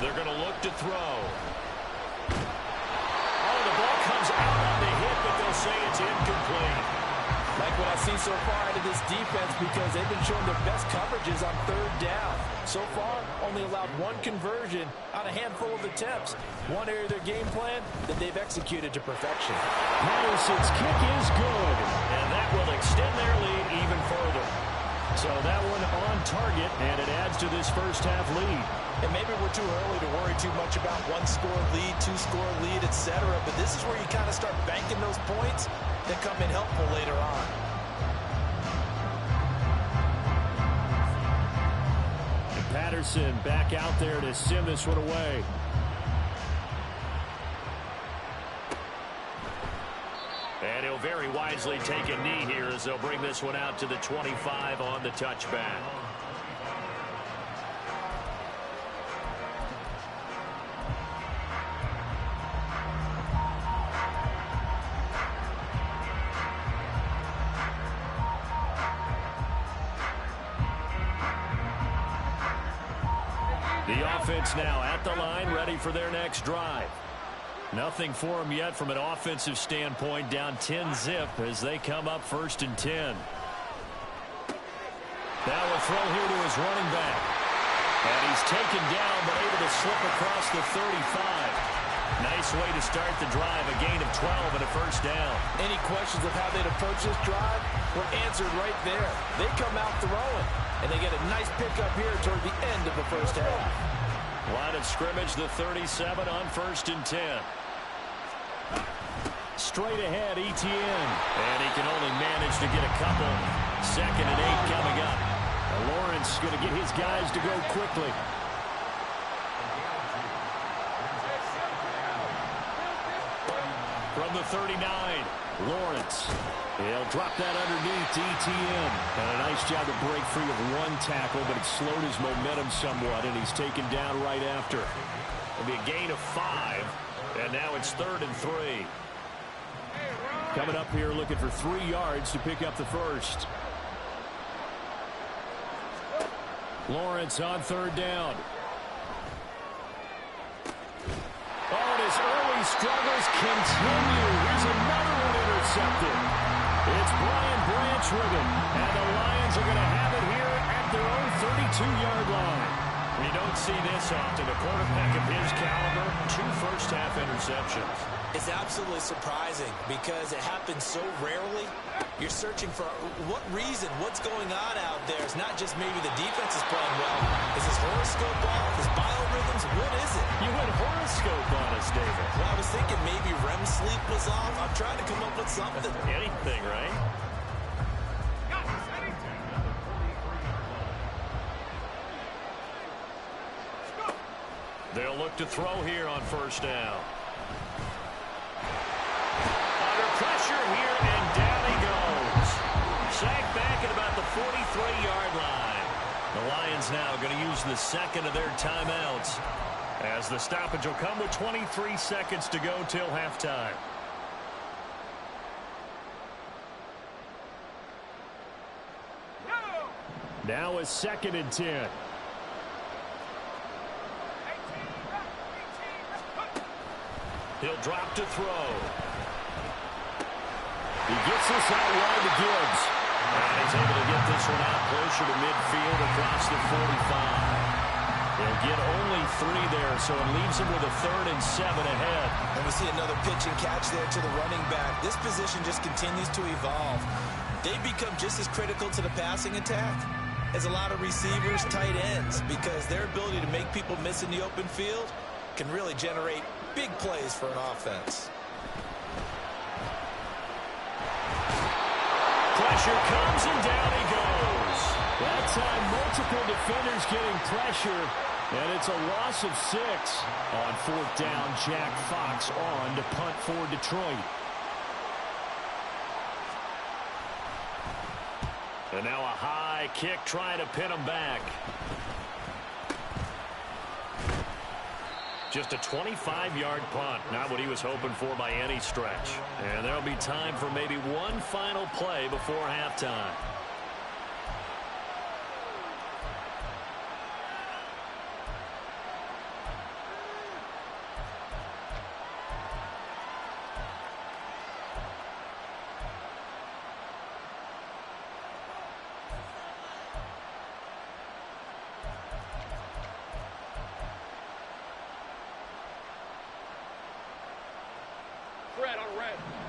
They're going to look to throw. Oh, the ball comes out on the hit, but they'll say it's incomplete. Like what I see seen so far out of this defense because they've been showing their best coverages on third down. So far, only allowed one conversion on a handful of attempts. One area of their game plan that they've executed to perfection. Patterson's kick is good, and that will extend their lead even further. So that one on target, and it adds to this first half lead. And maybe we're too early to worry too much about one-score lead, two-score lead, etc. But this is where you kind of start banking those points that come in helpful later on. And Patterson back out there to sim this one away. And he'll very wisely take a knee here as they'll bring this one out to the 25 on the touchback. The offense now at the line, ready for their next drive. Nothing for them yet from an offensive standpoint, down 10-zip as they come up 1st and 10. Now a throw here to his running back. And he's taken down but able to slip across the 35. Nice way to start the drive, a gain of 12 and a first down. Any questions of how they'd approach this drive were answered right there. They come out throwing, and they get a nice pickup here toward the end of the first half. Line of scrimmage, the 37 on 1st and 10. Straight ahead, Etienne. And he can only manage to get a couple. 2nd and 8 coming up. And Lawrence going to get his guys to go quickly. From the 39, Lawrence. He'll drop that underneath to Etienne. And a nice job to break free of one tackle, but it slowed his momentum somewhat, and he's taken down right after. It'll be a gain of 5, and now it's 3rd and 3. Coming up here looking for 3 yards to pick up the first. Lawrence on 3rd down. Oh, and his early struggles continue. Here's another one intercepted. It's Brian Branch with it. And the Lions are going to have it here at their own 32-yard line. We don't see this often. A quarterback of his caliber, 2 first-half interceptions. It's absolutely surprising because it happens so rarely. You're searching for what reason, what's going on out there. It's not just maybe the defense is playing well. Is his horoscope off? His biorhythms? What is it? You went horoscope on us, David. Well, I was thinking maybe REM sleep was off. I'm trying to come up with something. Anything, right? They'll look to throw here on 1st down. Under pressure here, and down he goes. Sacked back at about the 43-yard line. The Lions now going to use the 2nd of their timeouts, as the stoppage will come with 23 seconds to go till halftime. Now a 2nd and 10. He'll drop to throw. He gets this out wide to Gibbs. And he's able to get this one out closer to midfield across the 45. He'll get only 3 there, so it leaves him with a 3rd and 7 ahead. And we see another pitch and catch there to the running back. This position just continues to evolve. They become just as critical to the passing attack as a lot of receivers, tight ends, because their ability to make people miss in the open field can really generate big plays for an offense. Pressure comes and down he goes. That time multiple defenders getting pressure, and it's a loss of 6. On 4th down, Jack Fox on to punt for Detroit. And now a high kick trying to pin him back. Just a 25-yard punt, not what he was hoping for by any stretch. And there'll be time for maybe one final play before halftime.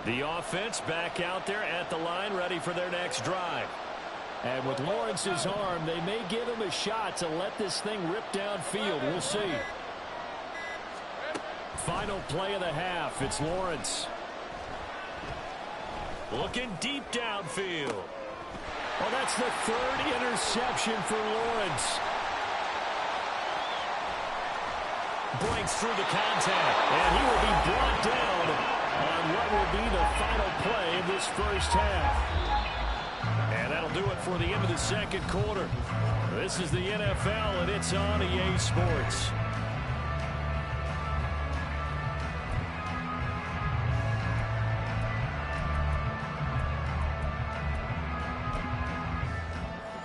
The offense back out there at the line, ready for their next drive. And with Lawrence's arm, they may give him a shot to let this thing rip downfield. We'll see. Final play of the half. It's Lawrence. Looking deep downfield. Well, that's the third interception for Lawrence. Breaks through the contact, and he will be brought down on what will be the final play of this first half. And that'll do it for the end of the second quarter. This is the NFL, and it's on EA Sports.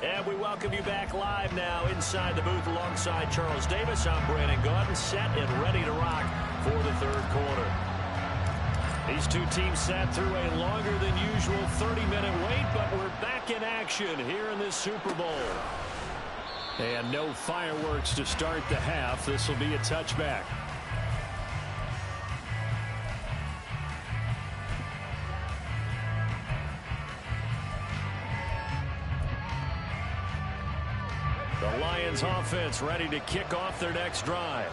And we welcome you back live now inside the booth alongside Charles Davis. I'm Brandon Gaudin, set and ready to rock for the third quarter. These two teams sat through a longer than usual 30-minute wait, but we're back in action here in this Super Bowl. And no fireworks to start the half. This will be a touchback. The Lions offense ready to kick off their next drive.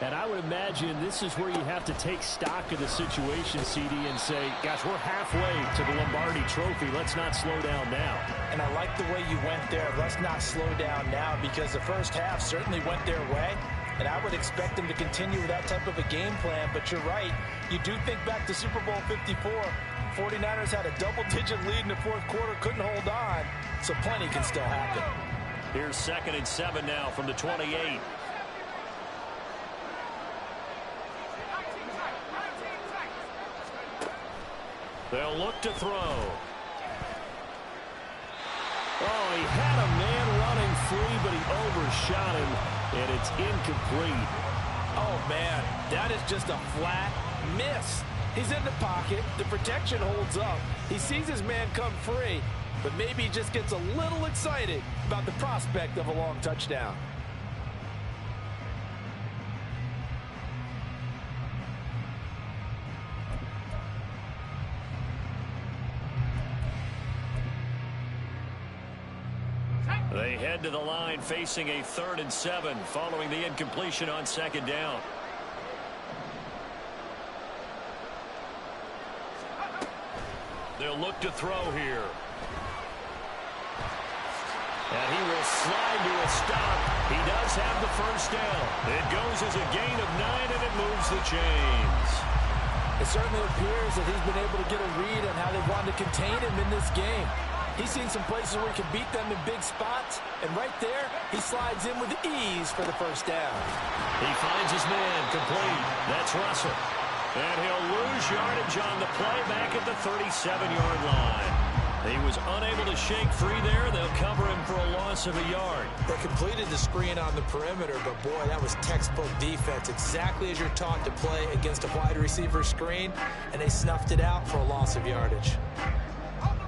And I would imagine this is where you have to take stock of the situation, CD, and say, gosh, we're halfway to the Lombardi Trophy. Let's not slow down now. And I like the way you went there. Let's not slow down now, because the first half certainly went their way. And I would expect them to continue with that type of a game plan. But you're right. You do think back to Super Bowl 54. 49ers had a double-digit lead in the fourth quarter, couldn't hold on. So plenty can still happen. Here's 2nd and 7 now from the 28. They'll look to throw. Oh, he had a man running free, but he overshot him, and it's incomplete. Oh, man, that is just a flat miss. He's in the pocket. The protection holds up. He sees his man come free, but maybe he just gets a little excited about the prospect of a long touchdown. They head to the line facing a 3rd and 7 following the incompletion on 2nd down. They'll look to throw here. And he will slide to a stop. He does have the first down. It goes as a gain of 9, and it moves the chains. It certainly appears that he's been able to get a read on how they wanted to contain him in this game. He's seen some places where he can beat them in big spots, and right there, he slides in with ease for the first down. He finds his man complete. That's Russell. And he'll lose yardage on the play back at the 37-yard line. He was unable to shake free there. They'll cover him for a loss of a yard. They completed the screen on the perimeter, but boy, that was textbook defense. Exactly as you're taught to play against a wide receiver screen, and they snuffed it out for a loss of yardage.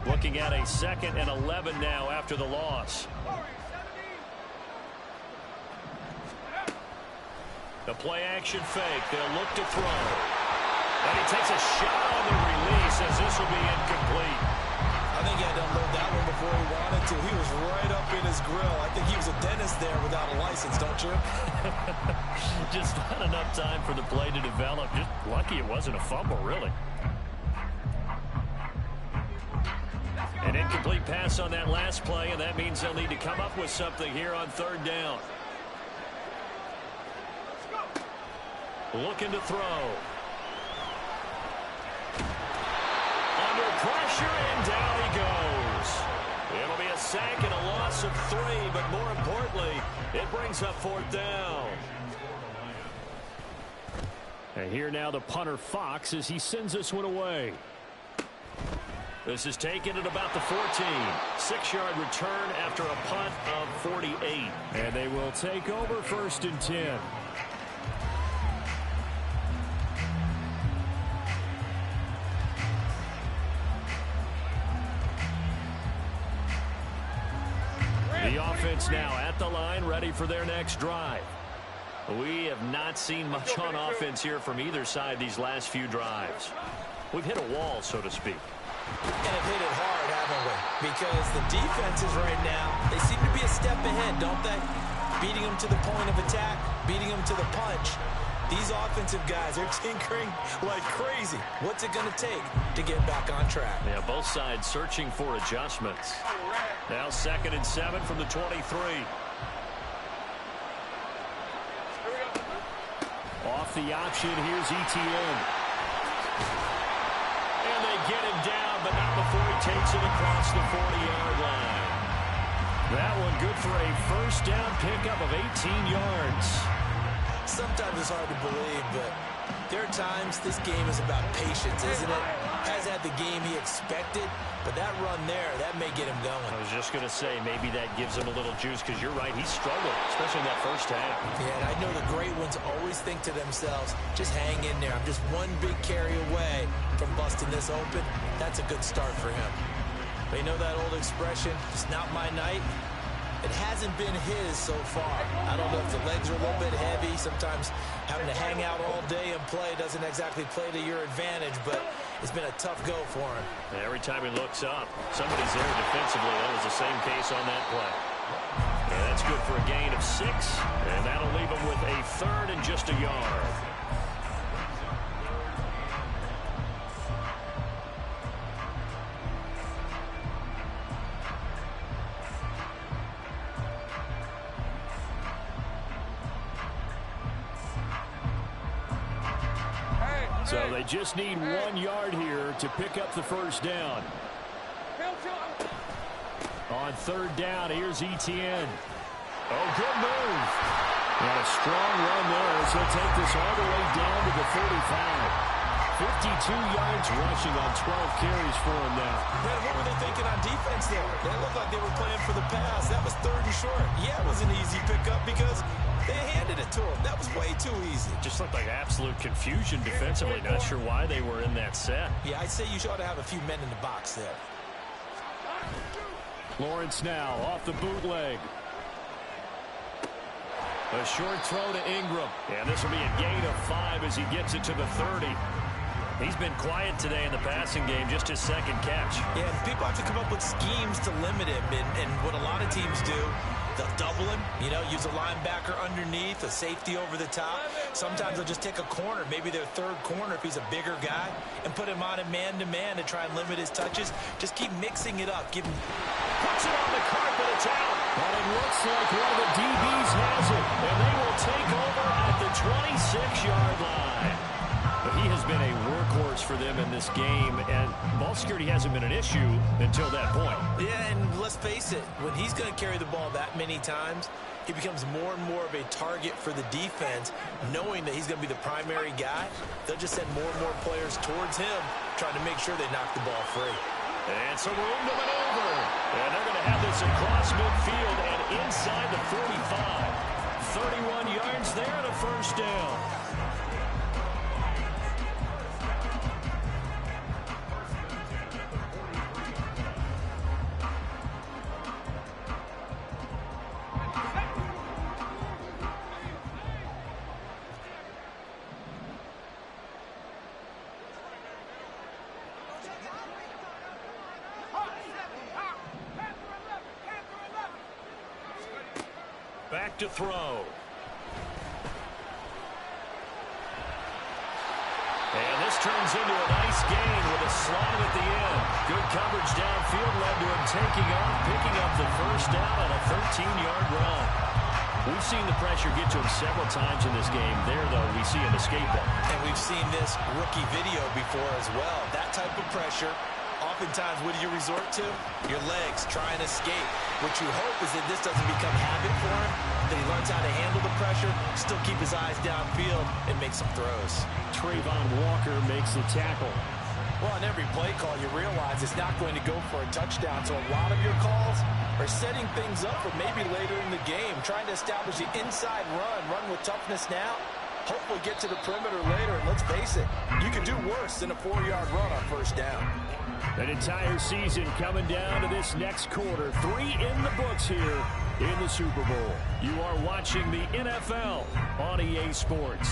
Looking at a 2nd and 11 now after the loss. The play action fake. They'll look to throw. And he takes a shot on the release as this will be incomplete. I think he had to unload that one before he wanted to. He was right up in his grill. I think he was a dentist there without a license, don't you? Just not enough time for the play to develop. Just lucky it wasn't a fumble, really. An incomplete pass on that last play, and that means they'll need to come up with something here on 3rd down. Looking to throw. Under pressure, and down he goes. It'll be a sack and a loss of 3, but more importantly, it brings up 4th down. And here now the punter Fox as he sends this one away. This is taken at about the 14. 6-yard return after a punt of 48. And they will take over 1st and 10. The offense now at the line, ready for their next drive. We have not seen much on offense here from either side these last few drives. we've hit a wall, so to speak. And have hit it hard, haven't we? Because the defenses right now, they seem to be a step ahead, don't they? Beating them to the point of attack, beating them to the punch. These offensive guys are tinkering like crazy. What's it going to take to get back on track? Yeah, both sides searching for adjustments. Now 2nd and 7 from the 23. Off the option, here's Etienne. And they get him down, but not before he takes it across the 40-yard line. That one good for a first down pickup of 18 yards. Sometimes it's hard to believe, but there are times this game is about patience, isn't it? Has had the game he expected, but that run there, that may get him going. I was just going to say, maybe that gives him a little juice, because you're right, he struggled, especially in that first half. Yeah, and I know the great ones always think to themselves, just hang in there. I'm just one big carry away from busting this open. That's a good start for him. But you know that old expression, it's not my night? It hasn't been his so far. I don't know if the legs are a little bit heavy. Sometimes having to hang out all day and play doesn't exactly play to your advantage, but it's been a tough go for him. And every time he looks up, somebody's there defensively. That was the same case on that play. And that's good for a gain of 6, and that'll leave him with a 3rd and just a yard. So they just need 1 yard here to pick up the first down. On 3rd down, here's Etienne. Oh, good move. And a strong run there as he'll take this all the way down to the 35. 52 yards rushing on 12 carries for him now. Man, what were they thinking on defense there? They looked like they were playing for the pass. That was 3rd and short. Yeah, it was an easy pickup because they handed it to him. That was way too easy. Just looked like absolute confusion defensively. Not sure why they were in that set. Yeah, I'd say you ought to have a few men in the box there. Lawrence now off the bootleg. A short throw to Ingram. And this will be a gain of 5 as he gets it to the 30. He's been quiet today in the passing game, just his 2nd catch. Yeah, and people have to come up with schemes to limit him. And what a lot of teams do, they'll double him, use a linebacker underneath, a safety over the top. Sometimes they'll just take a corner, maybe their 3rd corner if he's a bigger guy, and put him on a man-to-man to try and limit his touches. Just keep mixing it up. Give him... Puts it on the carpet, it's out. But it looks like one of the DBs has it, and they will take over at the 26-yard line. But he has been a workhorse for them in this game, and ball security hasn't been an issue until that point. Yeah, and let's face it, when he's going to carry the ball that many times, he becomes more and more of a target for the defense, knowing that he's going to be the primary guy. They'll just send more and more players towards him, trying to make sure they knock the ball free. And some room to maneuver. And they're going to have this across midfield and inside the 45. 31 yards there and a first down. Back to throw. And this turns into a nice gain with a slide at the end. Good coverage downfield led to him taking off, picking up the first down on a 13-yard run. We've seen the pressure get to him several times in this game. There, though, we see him escape it. And we've seen this rookie video before as well. That type of pressure, oftentimes, what do you resort to? Your legs, try and escape. What you hope is that this doesn't become habit for him, that he learns how to handle the pressure, still keep his eyes downfield, and make some throws. Trayvon Walker makes the tackle. Well, on every play call, you realize it's not going to go for a touchdown, so a lot of your calls are setting things up for maybe later in the game, trying to establish the inside run with toughness now, hopefully get to the perimeter later, and let's face it, you can do worse than a 4-yard run on first down. An entire season coming down to this next quarter. 3 in the books here in the Super Bowl. You are watching the NFL on EA Sports.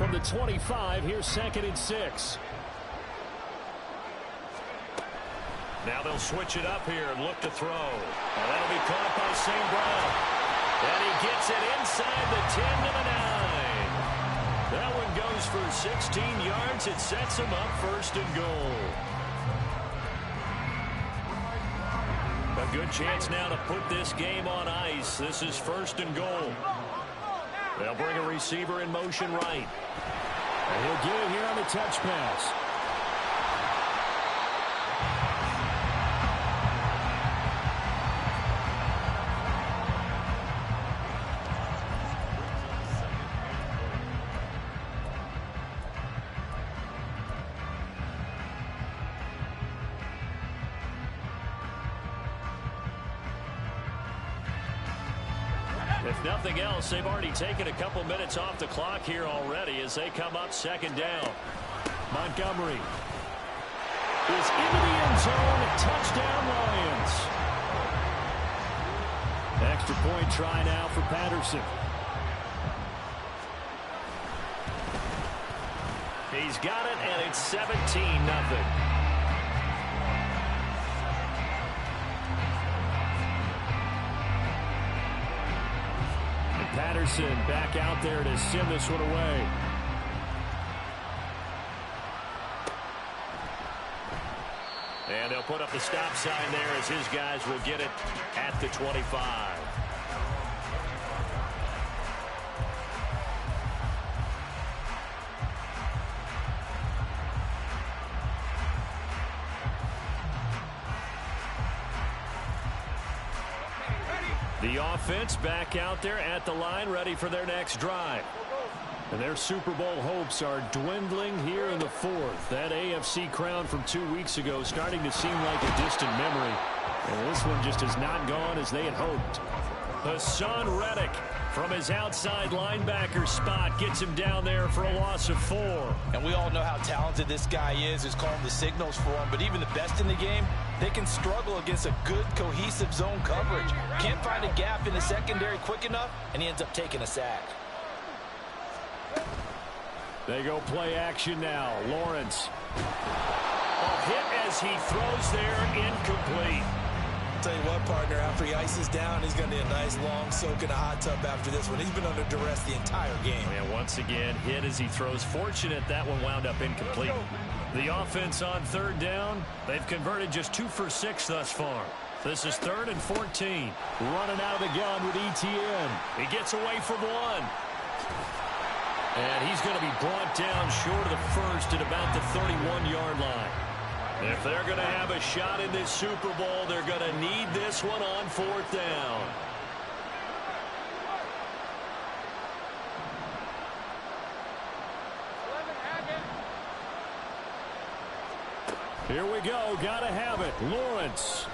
from the 25. Here's 2nd and 6. Now they'll switch it up here and look to throw. And that'll be caught by St. Brown. And he gets it inside the 10 to the 9. That one goes for 16 yards. It sets him up 1st and goal. A good chance now to put this game on ice. This is 1st and goal. They'll bring a receiver in motion right. And he'll get it here on the touch pass. If nothing else, they've already taken a couple minutes off the clock here already as they come up 2nd down. Montgomery is into the end zone. Touchdown, Lions. Extra point try now for Patterson. He's got it, and it's 17-0. Patterson back out there to send this one away. And they'll put up the stop sign there as his guys will get it at the 25. The offense back out there at the line, ready for their next drive. And their Super Bowl hopes are dwindling here in the 4th. That AFC crown from 2 weeks ago starting to seem like a distant memory. And this one just has not gone as they had hoped. Hassan Reddick from his outside linebacker spot gets him down there for a loss of 4. And we all know how talented this guy is, who's calling the signals for him. But even the best in the game, they can struggle against a good, cohesive zone coverage. Can't find a gap in the secondary quick enough, and he ends up taking a sack. They go play action now. Lawrence. A hit as he throws there, incomplete. Tell you what, partner, after he ices down, he's going to need a nice long soak in a hot tub after this one. He's been under duress the entire game. And once again, hit as he throws. Fortunate that one wound up incomplete. The offense on 3rd down, they've converted just 2 for 6 thus far. This is 3rd and 14. Running out of the gun with ETN. He gets away from one. And he's going to be brought down short of the 1st at about the 31-yard line. If they're going to have a shot in this Super Bowl, they're going to need this one on 4th down. Here we go. Got to have it. Lawrence.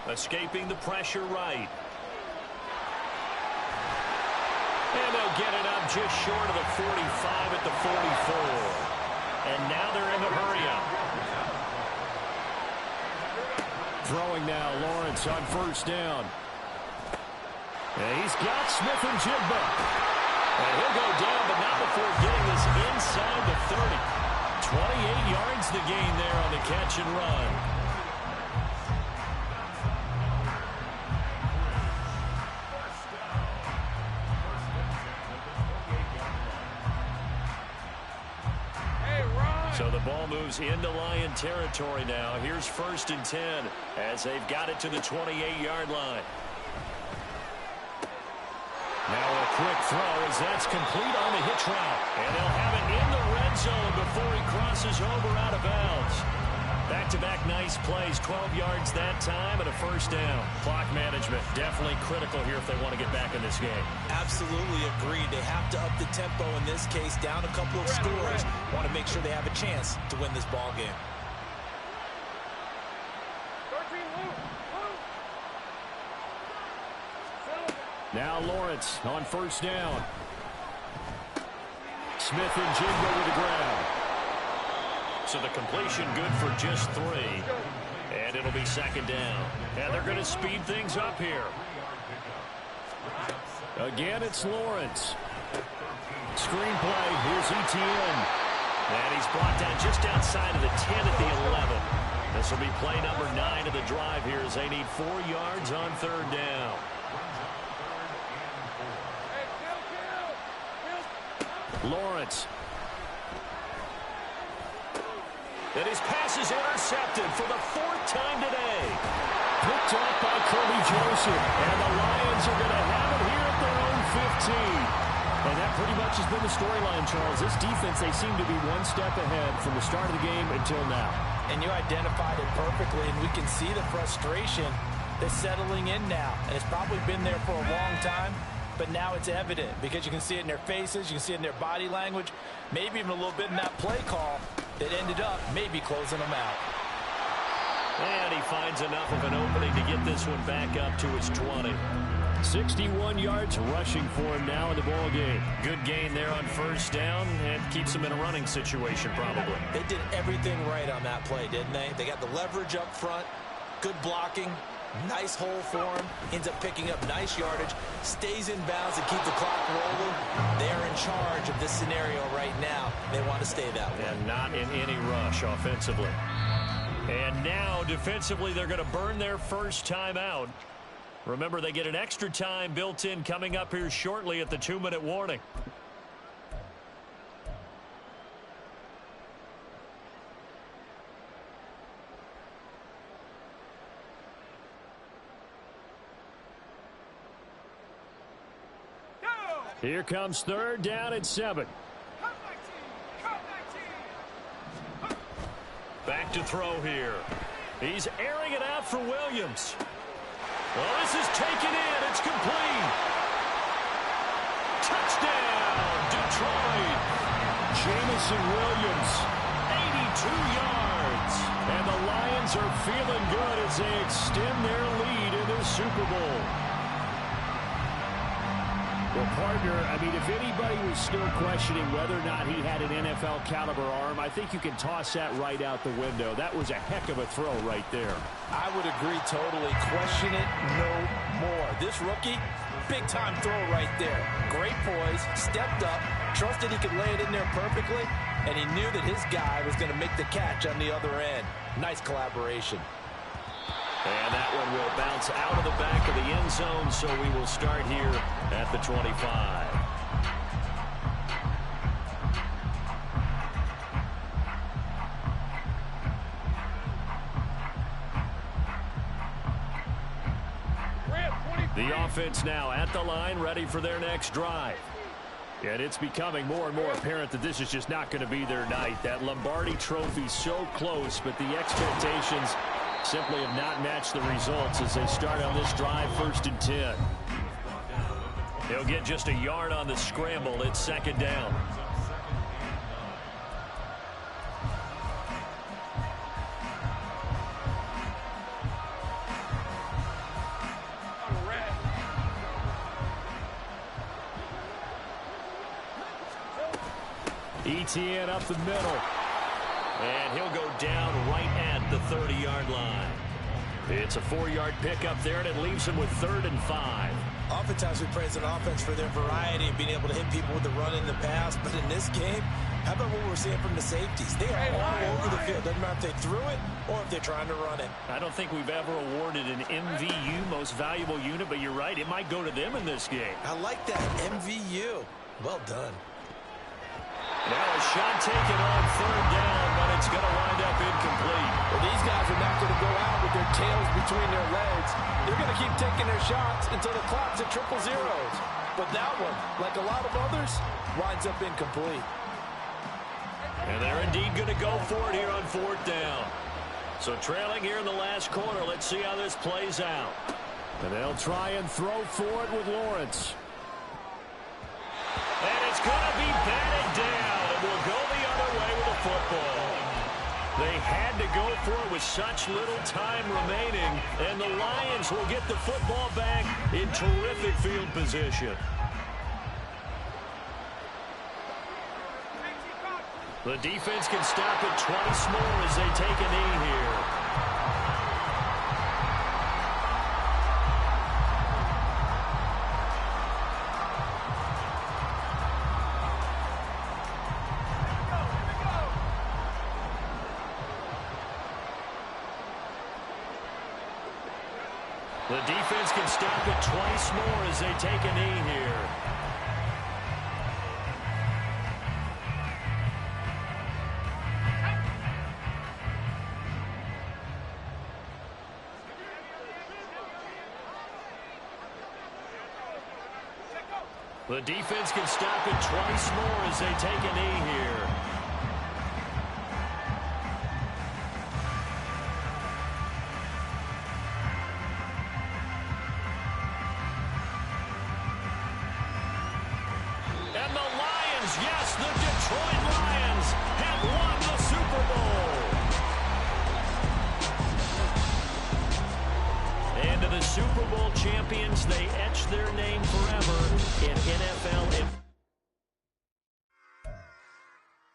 Escaping the pressure right. And they'll get it up just short of the 45 at the 44. And now they're in the hurry-up. Throwing now, Lawrence on 1st down. And he's got Smith and Jigba. And he'll go down, but not before getting this inside the 30. 28 yards the gain there on the catch and run. So the ball moves into Lion territory now. Here's 1st and 10 as they've got it to the 28-yard line. Now a quick throw as that's complete on the hitch route. And they'll have it in the red zone before he crosses over out of bounds. Back-to-back nice plays, 12 yards that time and a 1st down. Clock management definitely critical here if they want to get back in this game. Absolutely agreed. They have to up the tempo in this case, down a couple of scores. Want to make sure they have a chance to win this ball game. Now Lawrence on 1st down. Smith and Jigba with the grab. So the completion good for just 3. And it'll be 2nd down. And they're going to speed things up here. Again, it's Lawrence. Screenplay, here's Etienne. And he's brought down just outside of the 10 at the 11. This will be play number 9 of the drive here as they need 4 yards on third down. Lawrence. And his pass is intercepted for the 4th time today. Picked off by Kirby Joseph. And the Lions are going to have it here at their own 15. And that pretty much has been the storyline, Charles. This defense, they seem to be one step ahead from the start of the game until now. And you identified it perfectly, and we can see the frustration that's settling in now. And it's probably been there for a long time, but now it's evident because you can see it in their faces, you can see it in their body language, maybe even a little bit in that play call that ended up maybe closing them out. And he finds enough of an opening to get this one back up to his 20. 61 yards rushing for him now in the ball game. Good gain there on first down and keeps him in a running situation probably. They did everything right on that play, didn't they? They got the leverage up front, good blocking, nice hole for him, ends up picking up nice yardage, stays in bounds and keep the clock rolling. They're in charge of this scenario right now. They want to stay that way. And not in any rush offensively. And now defensively they're going to burn their first time out. Remember, they get an extra time built in coming up here shortly at the 2-minute warning. Here comes third down at 7. Back to throw here. He's airing it out for Williams. Well, this is taken in. It's complete. Touchdown, Detroit. Jamison Williams, 82 yards. And the Lions are feeling good as they extend their lead in the Super Bowl. Well, partner, I mean, if anybody was still questioning whether or not he had an NFL caliber arm, I think you can toss that right out the window. That was a heck of a throw right there. I would agree totally. Question it no more. This rookie, big-time throw right there. Great poise, stepped up, trusted he could lay it in there perfectly, and he knew that his guy was going to make the catch on the other end. Nice collaboration. And that one will bounce out of the back of the end zone, so we will start here at the 25. The offense now at the line, ready for their next drive. And it's becoming more and more apparent that this is just not going to be their night. That Lombardi Trophy so close, but the expectations simply have not matched the results as they start on this drive, 1st and 10. They'll get just a yard on the scramble. It's 2nd down. Etienne up the middle. And he'll go down right at the 30-yard line. It's a 4-yard pickup there, and it leaves him with 3rd and 5. Oftentimes we praise an offense for their variety and being able to hit people with the run in the pass. But in this game, how about what we're seeing from the safeties? They are all over the field. Doesn't matter if they threw it or if they're trying to run it. I don't think we've ever awarded an MVU, most valuable unit, but you're right. It might go to them in this game. I like that, MVU. Well done. Now a shot taken on 3rd down, but it's going to wind up incomplete. Well, these guys are not going to go out with their tails between their legs. They're going to keep taking their shots until the clock's at 000. But that one, like a lot of others, winds up incomplete. And they're indeed going to go for it here on 4th down. So trailing here in the last quarter, let's see how this plays out. And they'll try and throw for it with Lawrence. And it's going to be batted down. It will go the other way with the football. They had to go for it with such little time remaining, and the Lions will get the football back in terrific field position. The defense can stop it twice more as they take a knee here. The defense can stop it twice more as they take a knee here. The defense can stop it twice more as they take a knee here. And the Lions, yes, the Detroit Lions have won the Super Bowl. And to the Super Bowl champions, they etch their name forever in NFL.